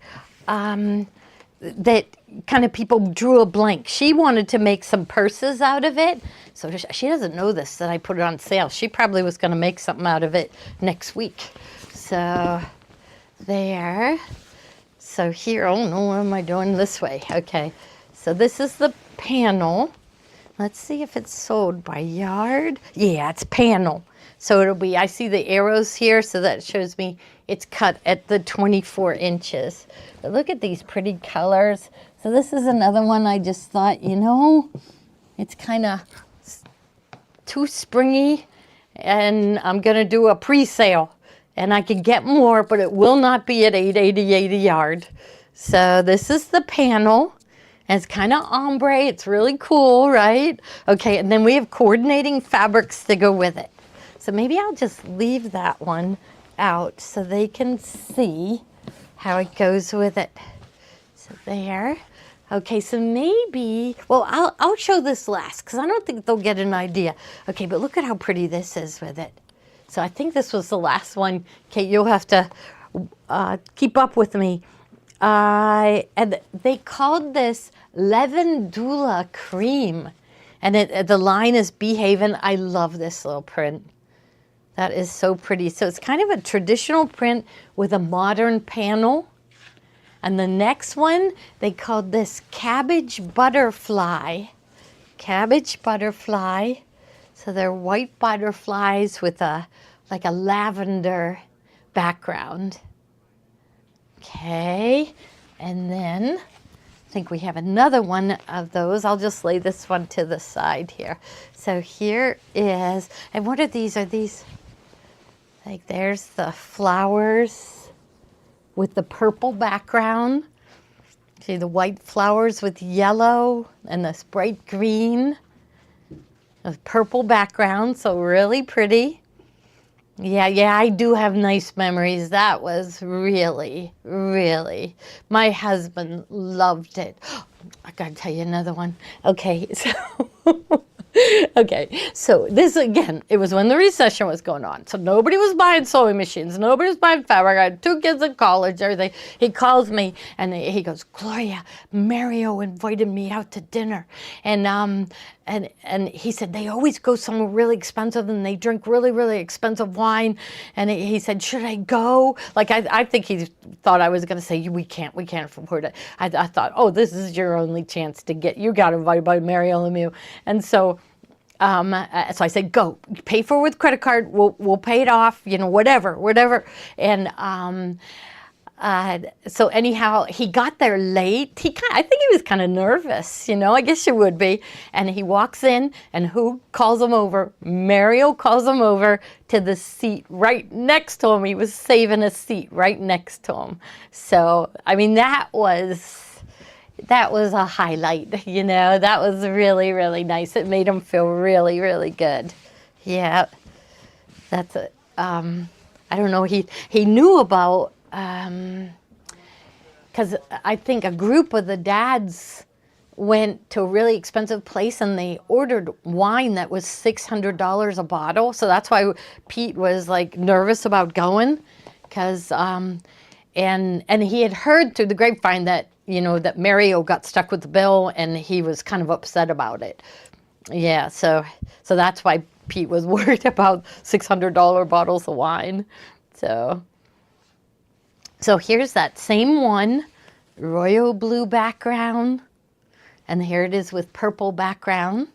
that kind of people drew a blank. She wanted to make some purses out of it. So she doesn't know this, that I put it on sale. She probably was going to make something out of it next week. So there. So here, oh no, what am I doing this way? Okay. So this is the panel. Let's see if it's sold by yard. Yeah, it's panel. So it'll be, I see the arrows here, so that shows me it's cut at the 24 inches. But look at these pretty colors. So this is another one I just thought, it's kind of too springy, and I'm going to do a pre-sale. And I can get more, but it will not be at $8.88 a yard. So this is the panel. And it's kind of ombre. It's really cool, right? Okay, and then we have coordinating fabrics to go with it. So maybe I'll just leave that one out so they can see how it goes with it. So there. Okay, so maybe, well, I'll show this last because I don't think they'll get an idea. Okay, but look at how pretty this is with it. So I think this was the last one. Kate, you'll have to keep up with me. And they called this Lavandula Cream. And the line is Bee Haven. I love this little print. That is so pretty. So it's kind of a traditional print with a modern panel. And the next one, they called this Cabbage Butterfly. Cabbage Butterfly. So they're white butterflies with like a lavender background. Okay, and then I think we have another one of those. I'll just lay this one to the side here. So here is, and what are these? Are these, like there's the flowers with the purple background. See the white flowers with yellow and this bright green. A purple background, so really pretty. Yeah, I do have nice memories. That was really, really, my husband loved it. I gotta tell you another one. Okay, so this again, it was when the recession was going on. So nobody was buying sewing machines. Nobody was buying fabric. I had 2 kids in college, everything. He calls me and he goes, "Gloria, Mario invited me out to dinner." And he said, they always go somewhere really expensive and they drink really, really expensive wine. And he said, "Should I go?" Like, I think he thought I was going to say, we can't afford it. I thought, oh, this is your only chance to you got invited by Mario Lemieux. And so So I said, go, pay for it with credit card. We'll pay it off, whatever. And so anyhow, he got there late. I think he was kind of nervous, I guess you would be. And he walks in, and who calls him over? Mario calls him over to the seat right next to him. He was saving a seat right next to him. So, I mean, that was a highlight, That was really, really nice. It made him feel really, really good. Yeah, that's it. I don't know. He knew about. Because I think a group of the dads went to a really expensive place and they ordered wine that was $600 a bottle. So that's why Pete was like nervous about going, because and he had heard through the grapevine that that Mario got stuck with the bill and he was kind of upset about it. Yeah, so that's why Pete was worried about $600 bottles of wine. So here's that same one, royal blue background, and here it is with purple background.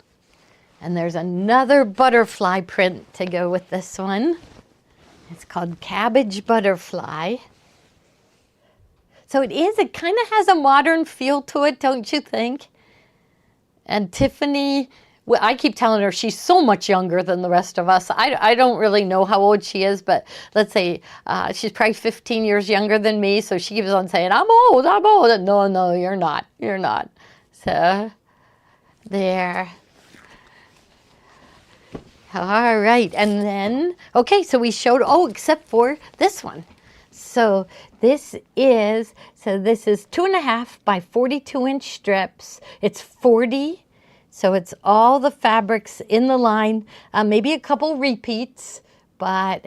And there's another butterfly print to go with this one. It's called Cabbage Butterfly. So it kind of has a modern feel to it, don't you think? And Tiffany, well, I keep telling her she's so much younger than the rest of us. I don't really know how old she is, but let's say she's probably 15 years younger than me. So she keeps on saying, I'm old. No, you're not. You're not. So there. All right. And then, okay, so we showed, except for this one. So this is 2.5 by 42-inch strips. It's 40. So it's all the fabrics in the line, maybe a couple repeats, but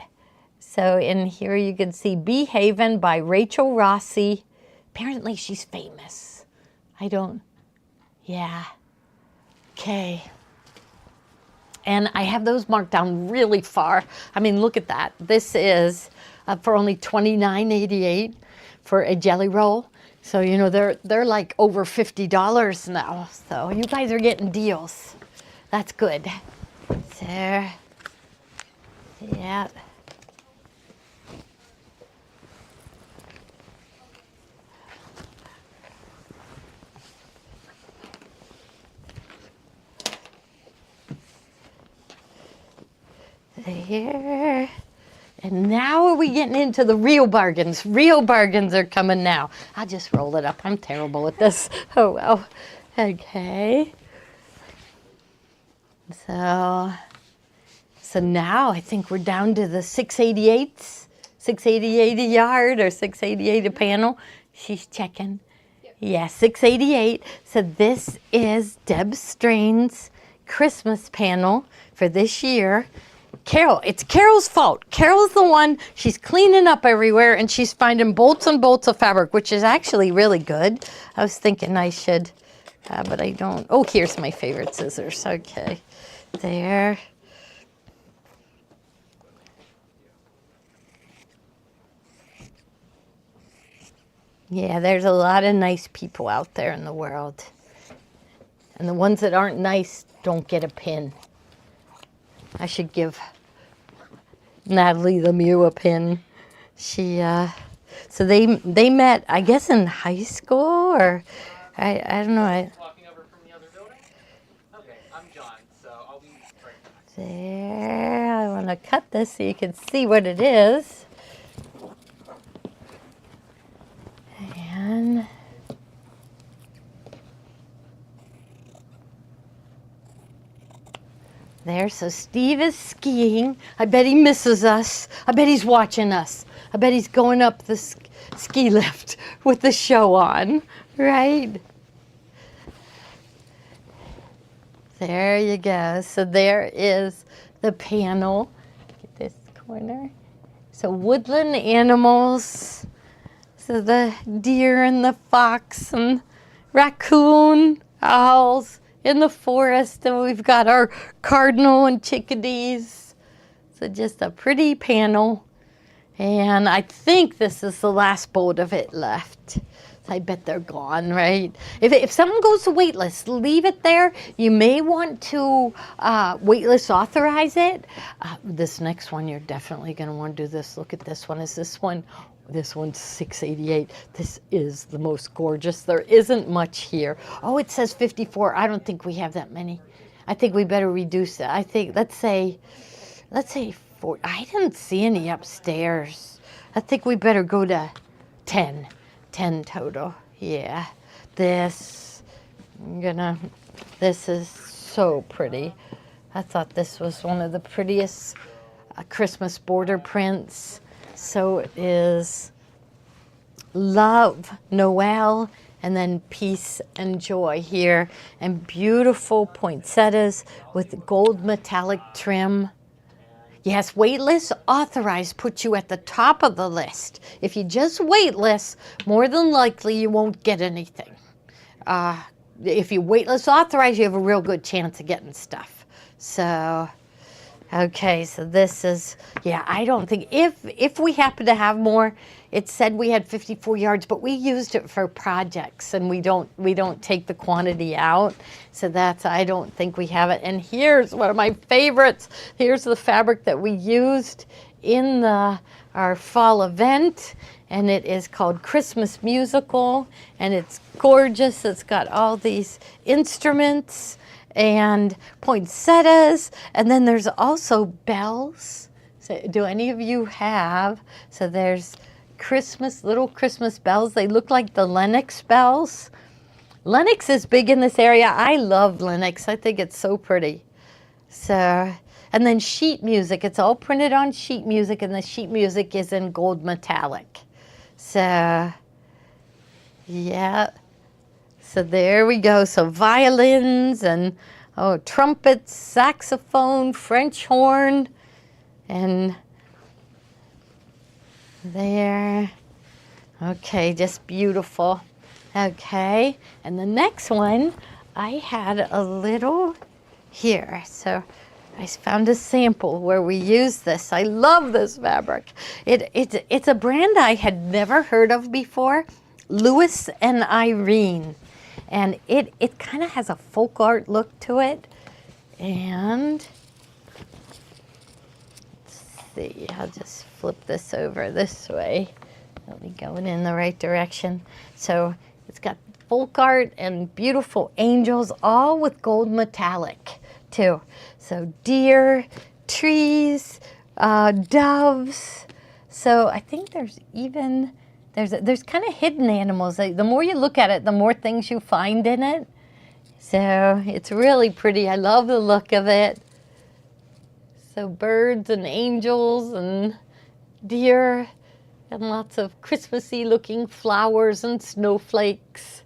so in here you can see Bee Haven by Rachel Rossi. Apparently she's famous. Yeah. Okay. And I have those marked down really far. I mean, look at that. This is for only $29.88 for a jelly roll. So, they're like over $50 now. So you guys are getting deals. That's good. There. Yeah. There. And now are we getting into the real bargains? Real bargains are coming now. I'll just roll it up. I'm terrible at this. Oh, well. Okay. So now I think we're down to the 688s. 688 a yard or 688 a panel. She's checking. Yeah, 688. So this is Deb Strain's Christmas panel for this year. Carol, it's Carol's fault. Carol's the one, she's cleaning up everywhere and she's finding bolts and bolts of fabric, which is actually really good. I was thinking I should, but I don't. Oh, here's my favorite scissors. Okay, there. Yeah, there's a lot of nice people out there in the world. And the ones that aren't nice don't get a pin. I should give Natalie Lemieux a pin. She, so they met, I guess, in high school, or I don't know. Walking over from the other building? Okay, I'm John, so I'll be right back. There, I want to cut this so you can see what it is. And there, so Steve is skiing. I bet he misses us. I bet he's watching us. I bet he's going up the ski lift with the show on, right? There you go. So there is the panel. Get this corner. So woodland animals. So the deer and the fox and raccoon, owls in the forest, and we've got our cardinal and chickadees. So just a pretty panel. And I think this is the last bolt of it left. I bet they're gone, right? If someone goes to waitlist, leave it there. You may want to waitlist authorize it. This next one, you're definitely going to want to do this. Look at this one. Is this one? This one's 688. This is the most gorgeous. There isn't much here. Oh, it says 54. I don't think we have that many. I think we better reduce it. I think, let's say 4. I didn't see any upstairs. I think we better go to 10. 10 total. Yeah. This is so pretty. I thought this was one of the prettiest Christmas border prints. So it is love, Noel, and then peace and joy here. And beautiful poinsettias with gold metallic trim. Yes, waitlist authorized puts you at the top of the list. If you just waitlist, more than likely you won't get anything. If you waitlist authorized, you have a real good chance of getting stuff. So, okay, so this is, yeah, I don't think, if we happen to have more, it said we had 54 yards, but we used it for projects and we don't take the quantity out. So that's, I don't think we have it. And here's one of my favorites. Here's the fabric that we used in our fall event. And it is called Christmas Musical. And it's gorgeous. It's got all these instruments and poinsettias. And then there's also bells. So do any of you have? So there's little Christmas bells. They look like the Lenox bells. Lenox is big in this area. I love Lenox. I think it's so pretty. So, and then sheet music. It's all printed on sheet music, and the sheet music is in gold metallic. So, yeah. So there we go. So violins and trumpets, saxophone, French horn, and there. Okay, just beautiful. Okay, and the next one, I had a little here. So I found a sample where we use this. I love this fabric. It's a brand I had never heard of before, Louis and Irene. And it kind of has a folk art look to it. And let's see, I'll just flip this over this way. I'll be going in the right direction. So it's got folk art and beautiful angels, all with gold metallic too. So deer, trees, doves. So I think there's even, there's kind of hidden animals. The more you look at it, the more things you find in it. So it's really pretty. I love the look of it. So birds and angels and deer and lots of Christmassy looking flowers and snowflakes.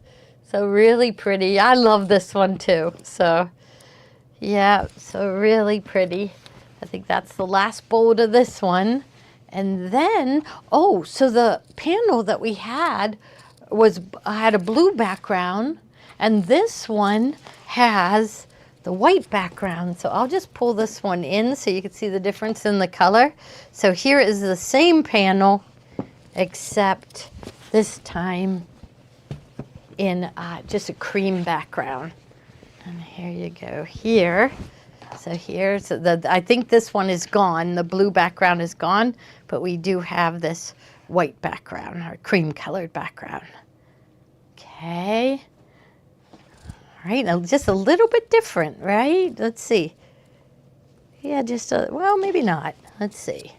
So really pretty. I love this one too. So yeah, so really pretty. I think that's the last bolt of this one. And then, so the panel that we had had a blue background, and this one has the white background. So I'll just pull this one in so you can see the difference in the color. So here is the same panel, except this time in just a cream background. And here you go here. So here's I think this one is gone. The blue background is gone, but we do have this white background or cream colored background. Okay. All right, now just a little bit different, right? Let's see. Yeah, well, maybe not. Let's see.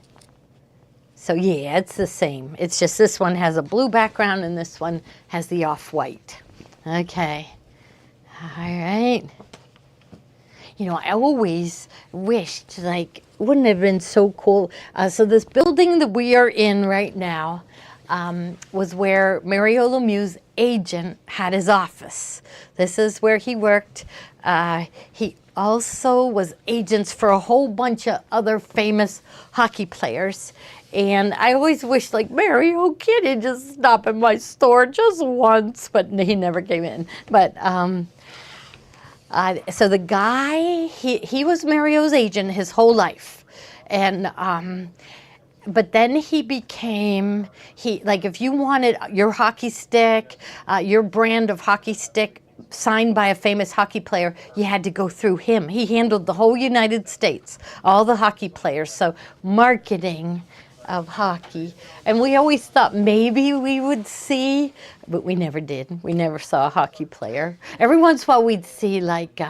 So yeah, it's the same. It's just this one has a blue background and this one has the off-white. Okay. All right. You know, I always wished, wouldn't it have been so cool? So this building that we are in right now was where Mario Lemieux's agent had his office. This is where he worked. He also was agents for a whole bunch of other famous hockey players. And I always wished, Mario, can't he just stop at my store just once? But he never came in. But so the guy, he was Mario's agent his whole life. And but then he became, like if you wanted your hockey stick, your brand of hockey stick signed by a famous hockey player, you had to go through him. He handled the whole United States, all the hockey players. So marketing of hockey. And we always thought maybe we would see, but we never did. We never saw a hockey player. Every once in a while we'd see like,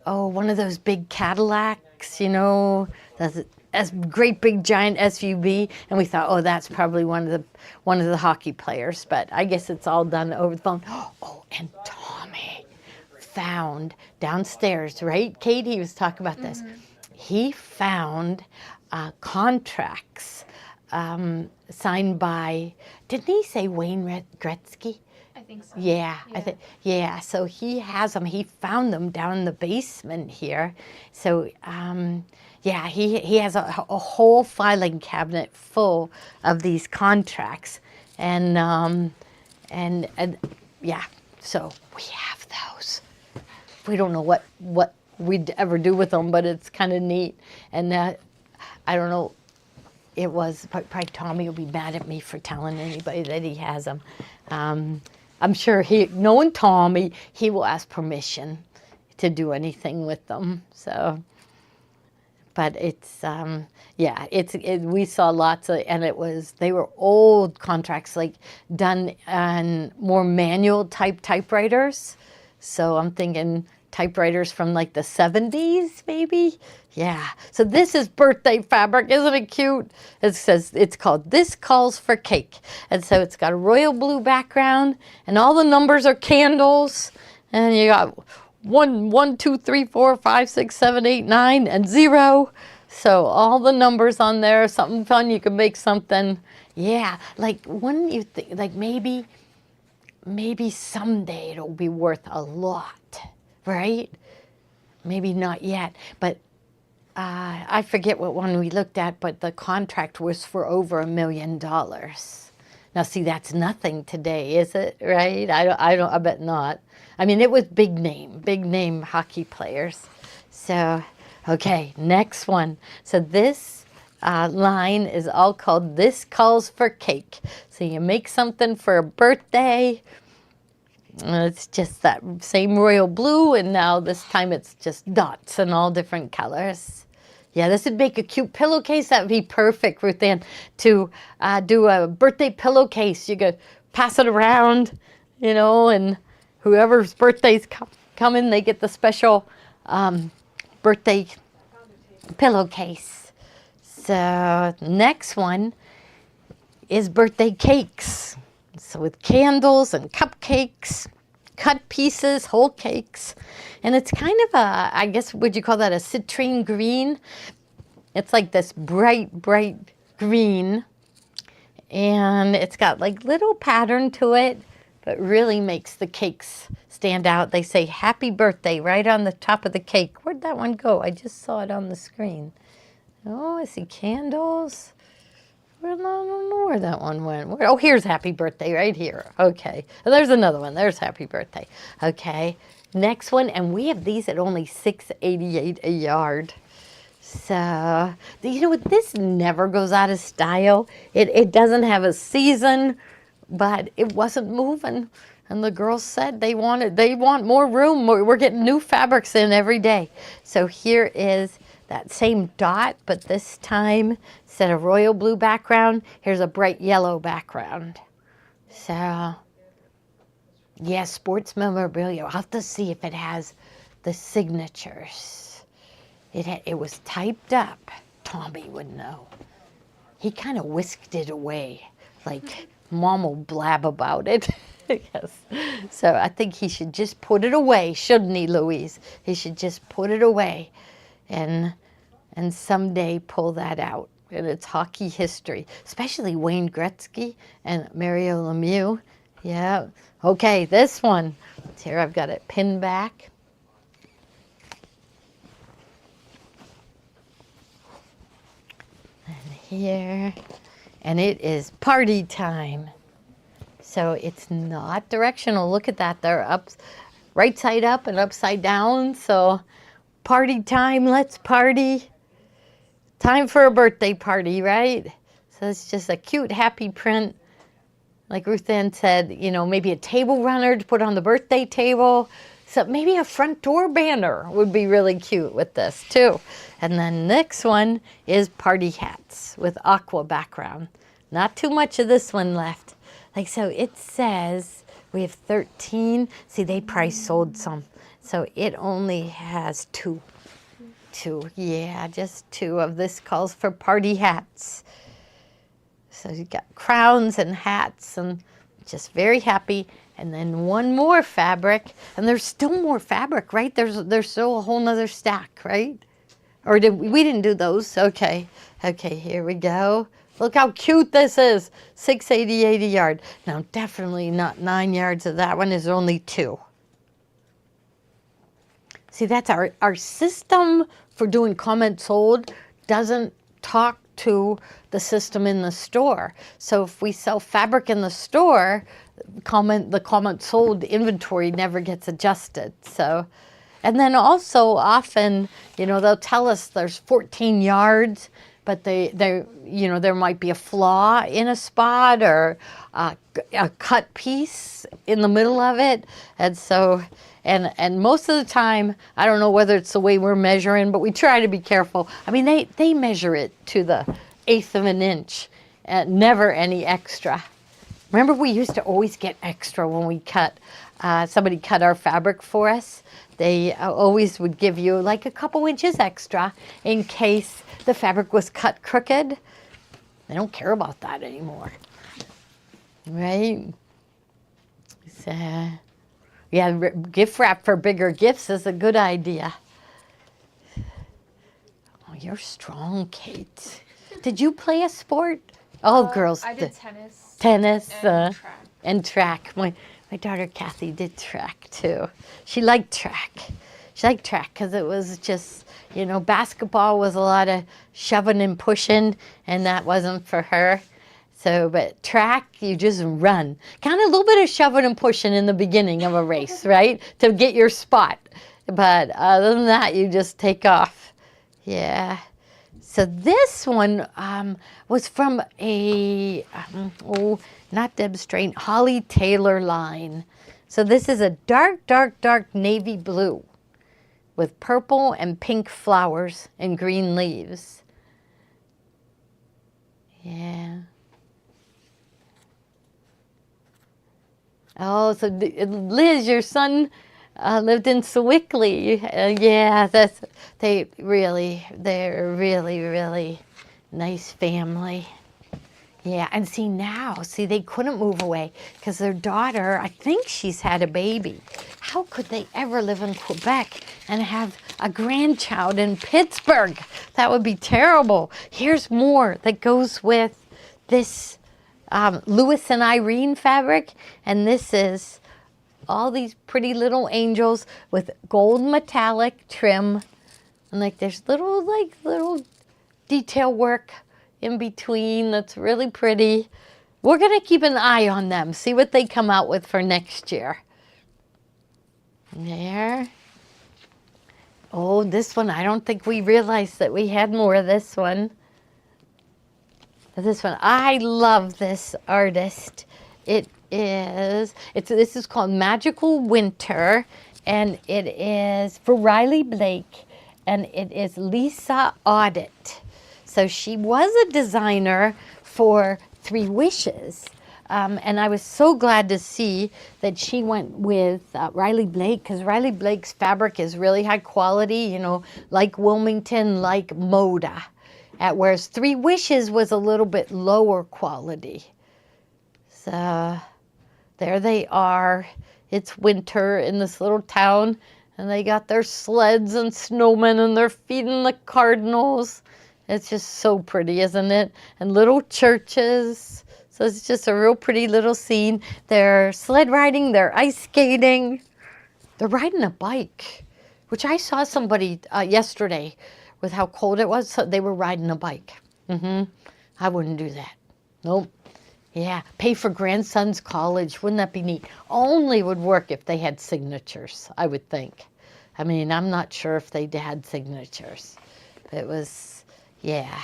one of those big Cadillacs, you know, that's great big giant SUV, and we thought, oh, that's probably one of the hockey players. But I guess it's all done over the phone. Oh, and Tommy found downstairs, right? Katie was talking about this. He found contracts signed by, didn't he say Wayne Gretzky? I think so. Yeah, I think, yeah. So he has them. He found them down in the basement here. So, yeah, he has a whole filing cabinet full of these contracts, and yeah. So we have those. We don't know what we'd ever do with them, but it's kind of neat. And I don't know. It was probably Tommy will be mad at me for telling anybody that he has them. I'm sure knowing Tommy, he will ask permission to do anything with them. So, but it's yeah, we saw lots of, and they were old contracts, like done on more manual type typewriters. So I'm thinking typewriters from like the 70s, maybe. Yeah. So this is birthday fabric. Isn't it cute? It says, it's called This Calls for Cake. And so it's got a royal blue background, and all the numbers are candles. And you got 1, 2, 3, 4, 5, 6, 7, 8, 9, and 0. So all the numbers on there. Something fun. You can make something. Yeah. Like, wouldn't you think, like maybe someday it'll be worth a lot, right? Maybe not yet, but I forget what one we looked at, but the contract was for over $1 million. Now, see, that's nothing today, is it? Right? I bet not. I mean, it was big name hockey players. So, okay, next one. So this line is all called This Calls for Cake. So you make something for a birthday. It's just that same royal blue, and now this time it's just dots in all different colors. Yeah, this would make a cute pillowcase. That would be perfect, Ruth Ann, to do a birthday pillowcase. You could pass it around, you know, and whoever's birthday's coming, they get the special birthday pillowcase. So next one is birthday cakes. So with candles and cupcakes, cut pieces, whole cakes. And it's kind of a, I guess, would you call that a citrine green? It's like this bright, bright green. And it's got like little pattern to it, but really makes the cakes stand out. They say happy birthday right on the top of the cake. Where'd that one go? I just saw it on the screen. Oh, I see candles. Well, I don't know where that one went. Oh, here's happy birthday right here. Okay. There's another one. There's happy birthday. Okay. Next one. And we have these at only $6.88 a yard. So, you know what? This never goes out of style. It doesn't have a season, but it wasn't moving. And the girls said they want more room. We're getting new fabrics in every day. So here is that same dot, but this time, instead of royal blue background, here's a bright yellow background. So, yeah, sports memorabilia. I'll have to see if it has the signatures. It was typed up. Tommy would know. He kind of whisked it away, like Mom will blab about it. Yes. So I think he should just put it away, shouldn't he, Louise? He should just put it away and someday pull that out. And it's hockey history, especially Wayne Gretzky and Mario Lemieux. Yeah. Okay, this one. Here I've got it pinned back. And here. And it is party time. So it's not directional. Look at that. They're up, right side up and upside down. So party time, let's party. Time for a birthday party, right? So it's just a cute, happy print. Like Ruth Ann said, you know, maybe a table runner to put on the birthday table. So maybe a front door banner would be really cute with this too. And then next one is party hats with aqua background. Not too much of this one left. Like, so it says we have 13. See, they probably sold some. So it only has two. Yeah, just 2 of this calls for party hats. So you got crowns and hats and just very happy. And then one more fabric, and there's still more fabric, right? There's still a whole nother stack, right? Or we didn't do those? Okay, here we go. Look how cute this is. 680 a yard. Now definitely not 9 yards of that one. Is only 2. See, that's our system for doing comment sold doesn't talk to the system in the store. So if we sell fabric in the store, the comment sold inventory never gets adjusted. So, and then also often, you know, they'll tell us there's 14 yards, but they you know, there might be a flaw in a spot or a cut piece in the middle of it. And so, and most of the time, I don't know whether it's the way we're measuring, but we try to be careful. I mean, they measure it to the 1/8 of an inch, and never any extra. Remember, we used to always get extra when we cut, somebody cut our fabric for us. They always would give you like a couple inches extra in case the fabric was cut crooked. They don't care about that anymore, right? So, yeah, gift wrap for bigger gifts is a good idea. Oh, you're strong, Kate. Did you play a sport? All girls I did tennis. Tennis and track. and track. My daughter Kathy did track too. She liked track. She liked track because it was just, you know, basketball was a lot of shoving and pushing, and that wasn't for her. So, but track, you just run. Kind of a little bit of shoving and pushing in the beginning of a race, right? To get your spot. But other than that, you just take off. Yeah. So this one was from a, not Deb Strain, Holly Taylor line. So this is a dark, dark, dark navy blue with purple and pink flowers and green leaves. Yeah. Oh, so Liz, your son lived in Sewickley. Yeah, they're a really, really nice family. Yeah, and see, they couldn't move away because their daughter, I think she's had a baby. How could they ever live in Quebec and have a grandchild in Pittsburgh? That would be terrible. Here's more that goes with this Louis and Irene fabric, and this is all these pretty little angels with gold metallic trim, and like there's little detail work in between that's really pretty. We're gonna keep an eye on them, see what they come out with for next year. There. Oh, this one, I don't think we realized that we had more of this one. This one, I love this artist. This is called Magical Winter, and it is for Riley Blake, and it is Lisa Audit. So she was a designer for 3 Wishes, and I was so glad to see that she went with Riley Blake, because Riley Blake's fabric is really high quality, you know, like Wilmington, like Moda. Whereas 3 Wishes was a little bit lower quality. So there they are. It's winter in this little town, and they got their sleds and snowmen, and they're feeding the cardinals. It's just so pretty, isn't it? And little churches. So it's just a real pretty little scene. They're sled riding, they're ice skating. They're riding a bike, which I saw somebody yesterday with how cold it was. So they were riding a bike. I wouldn't do that. Nope. Yeah, pay for grandson's college. Wouldn't that be neat? Only would work if they had signatures, I would think. I mean, I'm not sure if they had signatures. It was, Yeah.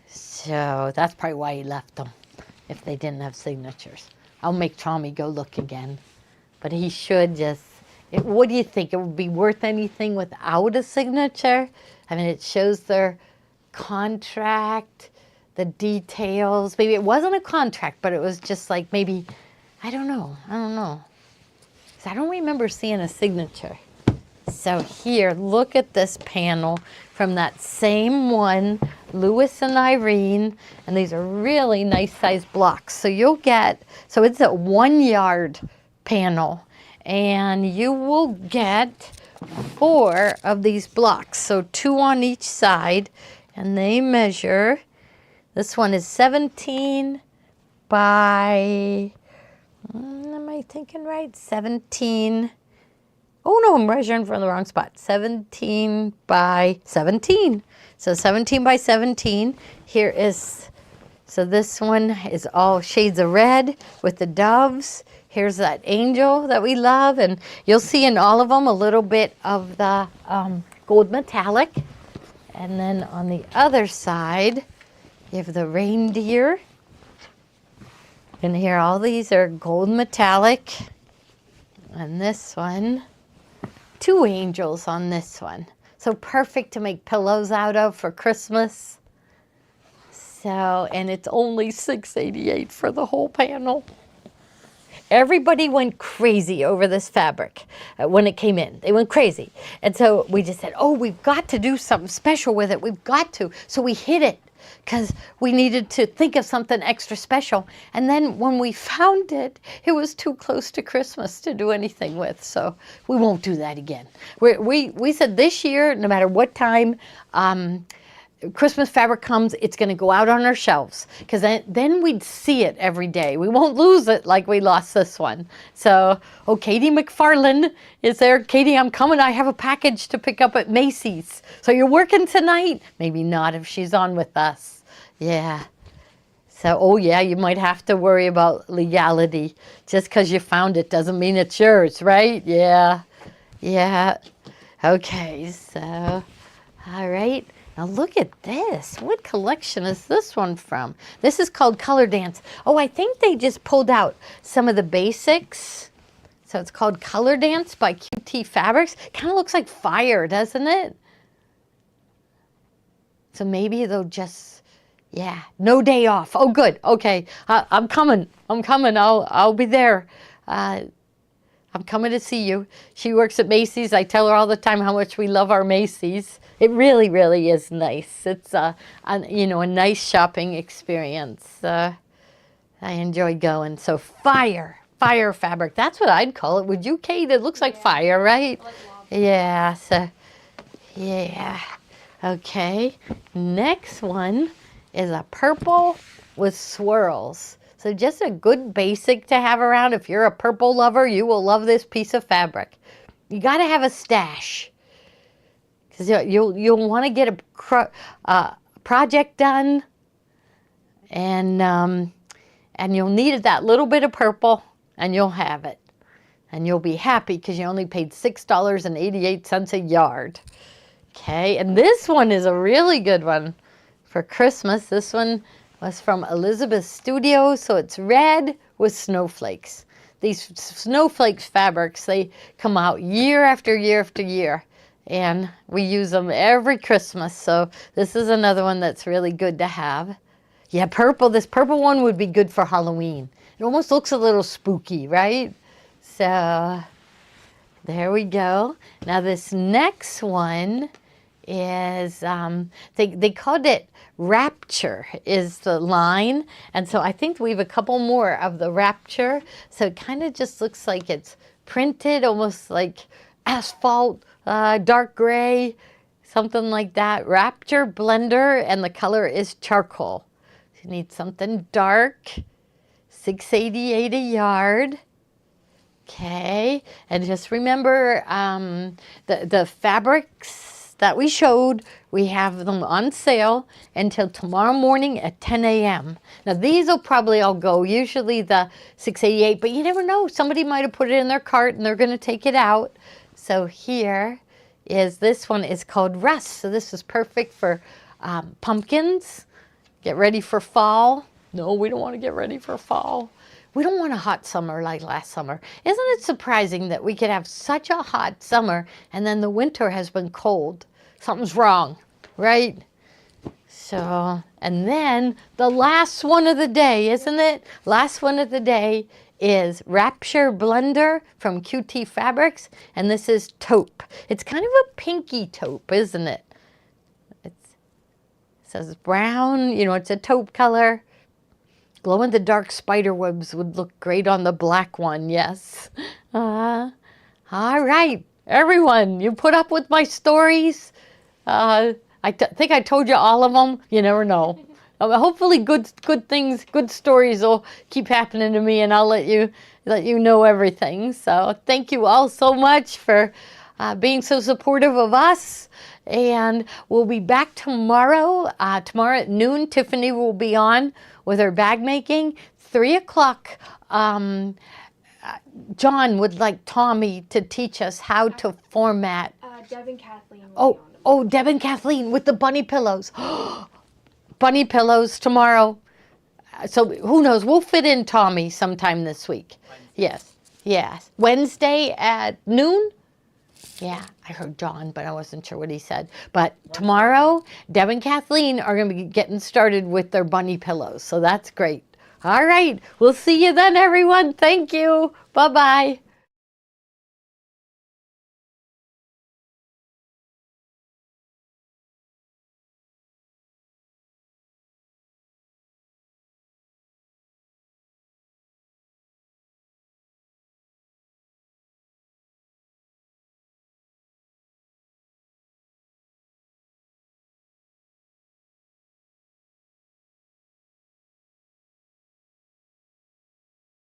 So that's probably why he left them, if they didn't have signatures. I'll make Tommy go look again. But he should just, what do you think? It would be worth anything without a signature? I mean, it shows their contract, the details. Maybe it wasn't a contract, but it was just like maybe, I don't know. 'Cause I don't remember seeing a signature. So here, look at this panel from that same one, Lewis and Irene, and these are really nice sized blocks. So you'll get, so it's a 1 yard panel, and you will get 4 of these blocks. So 2 on each side, and they measure, this one is 17 by, am I thinking right? 17. Oh no, I'm measuring from the wrong spot. 17 by 17. So 17 by 17. Here is, so this one is all shades of red with the doves. Here's that angel that we love. And you'll see in all of them a little bit of the gold metallic. And then on the other side, you have the reindeer. And here all these are gold metallic. And this one, 2 angels on this one. So perfect to make pillows out of for Christmas. So, and it's only $6.88 for the whole panel. Everybody went crazy over this fabric when it came in. They went crazy. And so we just said, oh, we've got to do something special with it. We've got to. So we hid it because we needed to think of something extra special. And then when we found it, it was too close to Christmas to do anything with. So we won't do that again. We said this year, no matter what time Christmas fabric comes, it's going to go out on our shelves because then we'd see it every day. We won't lose it like we lost this one. So, oh, Katie McFarland is there. Katie, I'm coming. I have a package to pick up at Macy's. So you're working tonight? Maybe not if she's on with us. Yeah. So, oh yeah, you might have to worry about legality. Just because you found it doesn't mean it's yours, right? Yeah. Yeah. Okay, so, all right. Now look at this. What collection is this one from? This is called Color Dance. Oh, I think they just pulled out some of the basics. So it's called Color Dance by QT Fabrics. Kind of looks like fire, doesn't it? So maybe they'll just, yeah, no day off. Oh, good. Okay, I'm coming. I'll be there. I'm coming to see you. She works at Macy's. I tell her all the time how much we love our Macy's. It really, really is nice. It's a nice shopping experience. I enjoy going. So fire fabric. That's what I'd call it. Would you, Kate? It looks like fire, right? I like lava. Yeah. So, yeah. Okay. Next one is a purple with swirls. So just a good basic to have around. If you're a purple lover, you will love this piece of fabric. You got to have a stash because you'll want to get a project done, and you'll need that little bit of purple, and you'll have it, and you'll be happy because you only paid $6.88 a yard. Okay, and this one is a really good one for Christmas. This one was from Elizabeth Studio, so it's red with snowflakes. These snowflakes fabrics, they come out year after year after year, and we use them every Christmas, so this is another one that's really good to have. Yeah, purple, this purple one would be good for Halloween. It almost looks a little spooky, right? So, there we go. Now this next one is, they called it Rapture is the line, and so I think we have a couple more of the Rapture. So it kind of just looks like it's printed almost like asphalt, dark gray, something like that. Rapture blender, and the color is charcoal. You need something dark. $6.88 a yard. Okay, and just remember the fabrics that we showed, we have them on sale until tomorrow morning at 10 a.m. Now these will probably all go, usually the $6.88, but you never know. Somebody might have put it in their cart and they're going to take it out. So here is this one is called Rust. So this is perfect for pumpkins. Get ready for fall. No, we don't want to get ready for fall. We don't want a hot summer like last summer. Isn't it surprising that we could have such a hot summer and then the winter has been cold? Something's wrong, right? So, and then the last one of the day, isn't it? Last one of the day is Rapture Blender from QT Fabrics, and this is taupe. It's kind of a pinky taupe, isn't it? It says brown, you know, it's a taupe color. Glow-in-the-dark spider webs would look great on the black one, yes. All right, everyone, you put up with my stories. I think I told you all of them. You never know. Hopefully good things, good stories will keep happening to me, and I'll let you know everything. So thank you all so much for being so supportive of us. And we'll be back tomorrow. Tomorrow at noon, Tiffany will be on with her bag making. 3 o'clock, John would like Tommy to teach us how to format. Deb and Kathleen will be on Oh, Deb and Kathleen with the bunny pillows. Bunny pillows tomorrow. So who knows? We'll fit in Tommy sometime this week. Yes. Wednesday at noon? Yeah, I heard John, but I wasn't sure what he said. But tomorrow, Deb and Kathleen are going to be getting started with their bunny pillows. So that's great. All right. We'll see you then, everyone. Thank you. Bye-bye.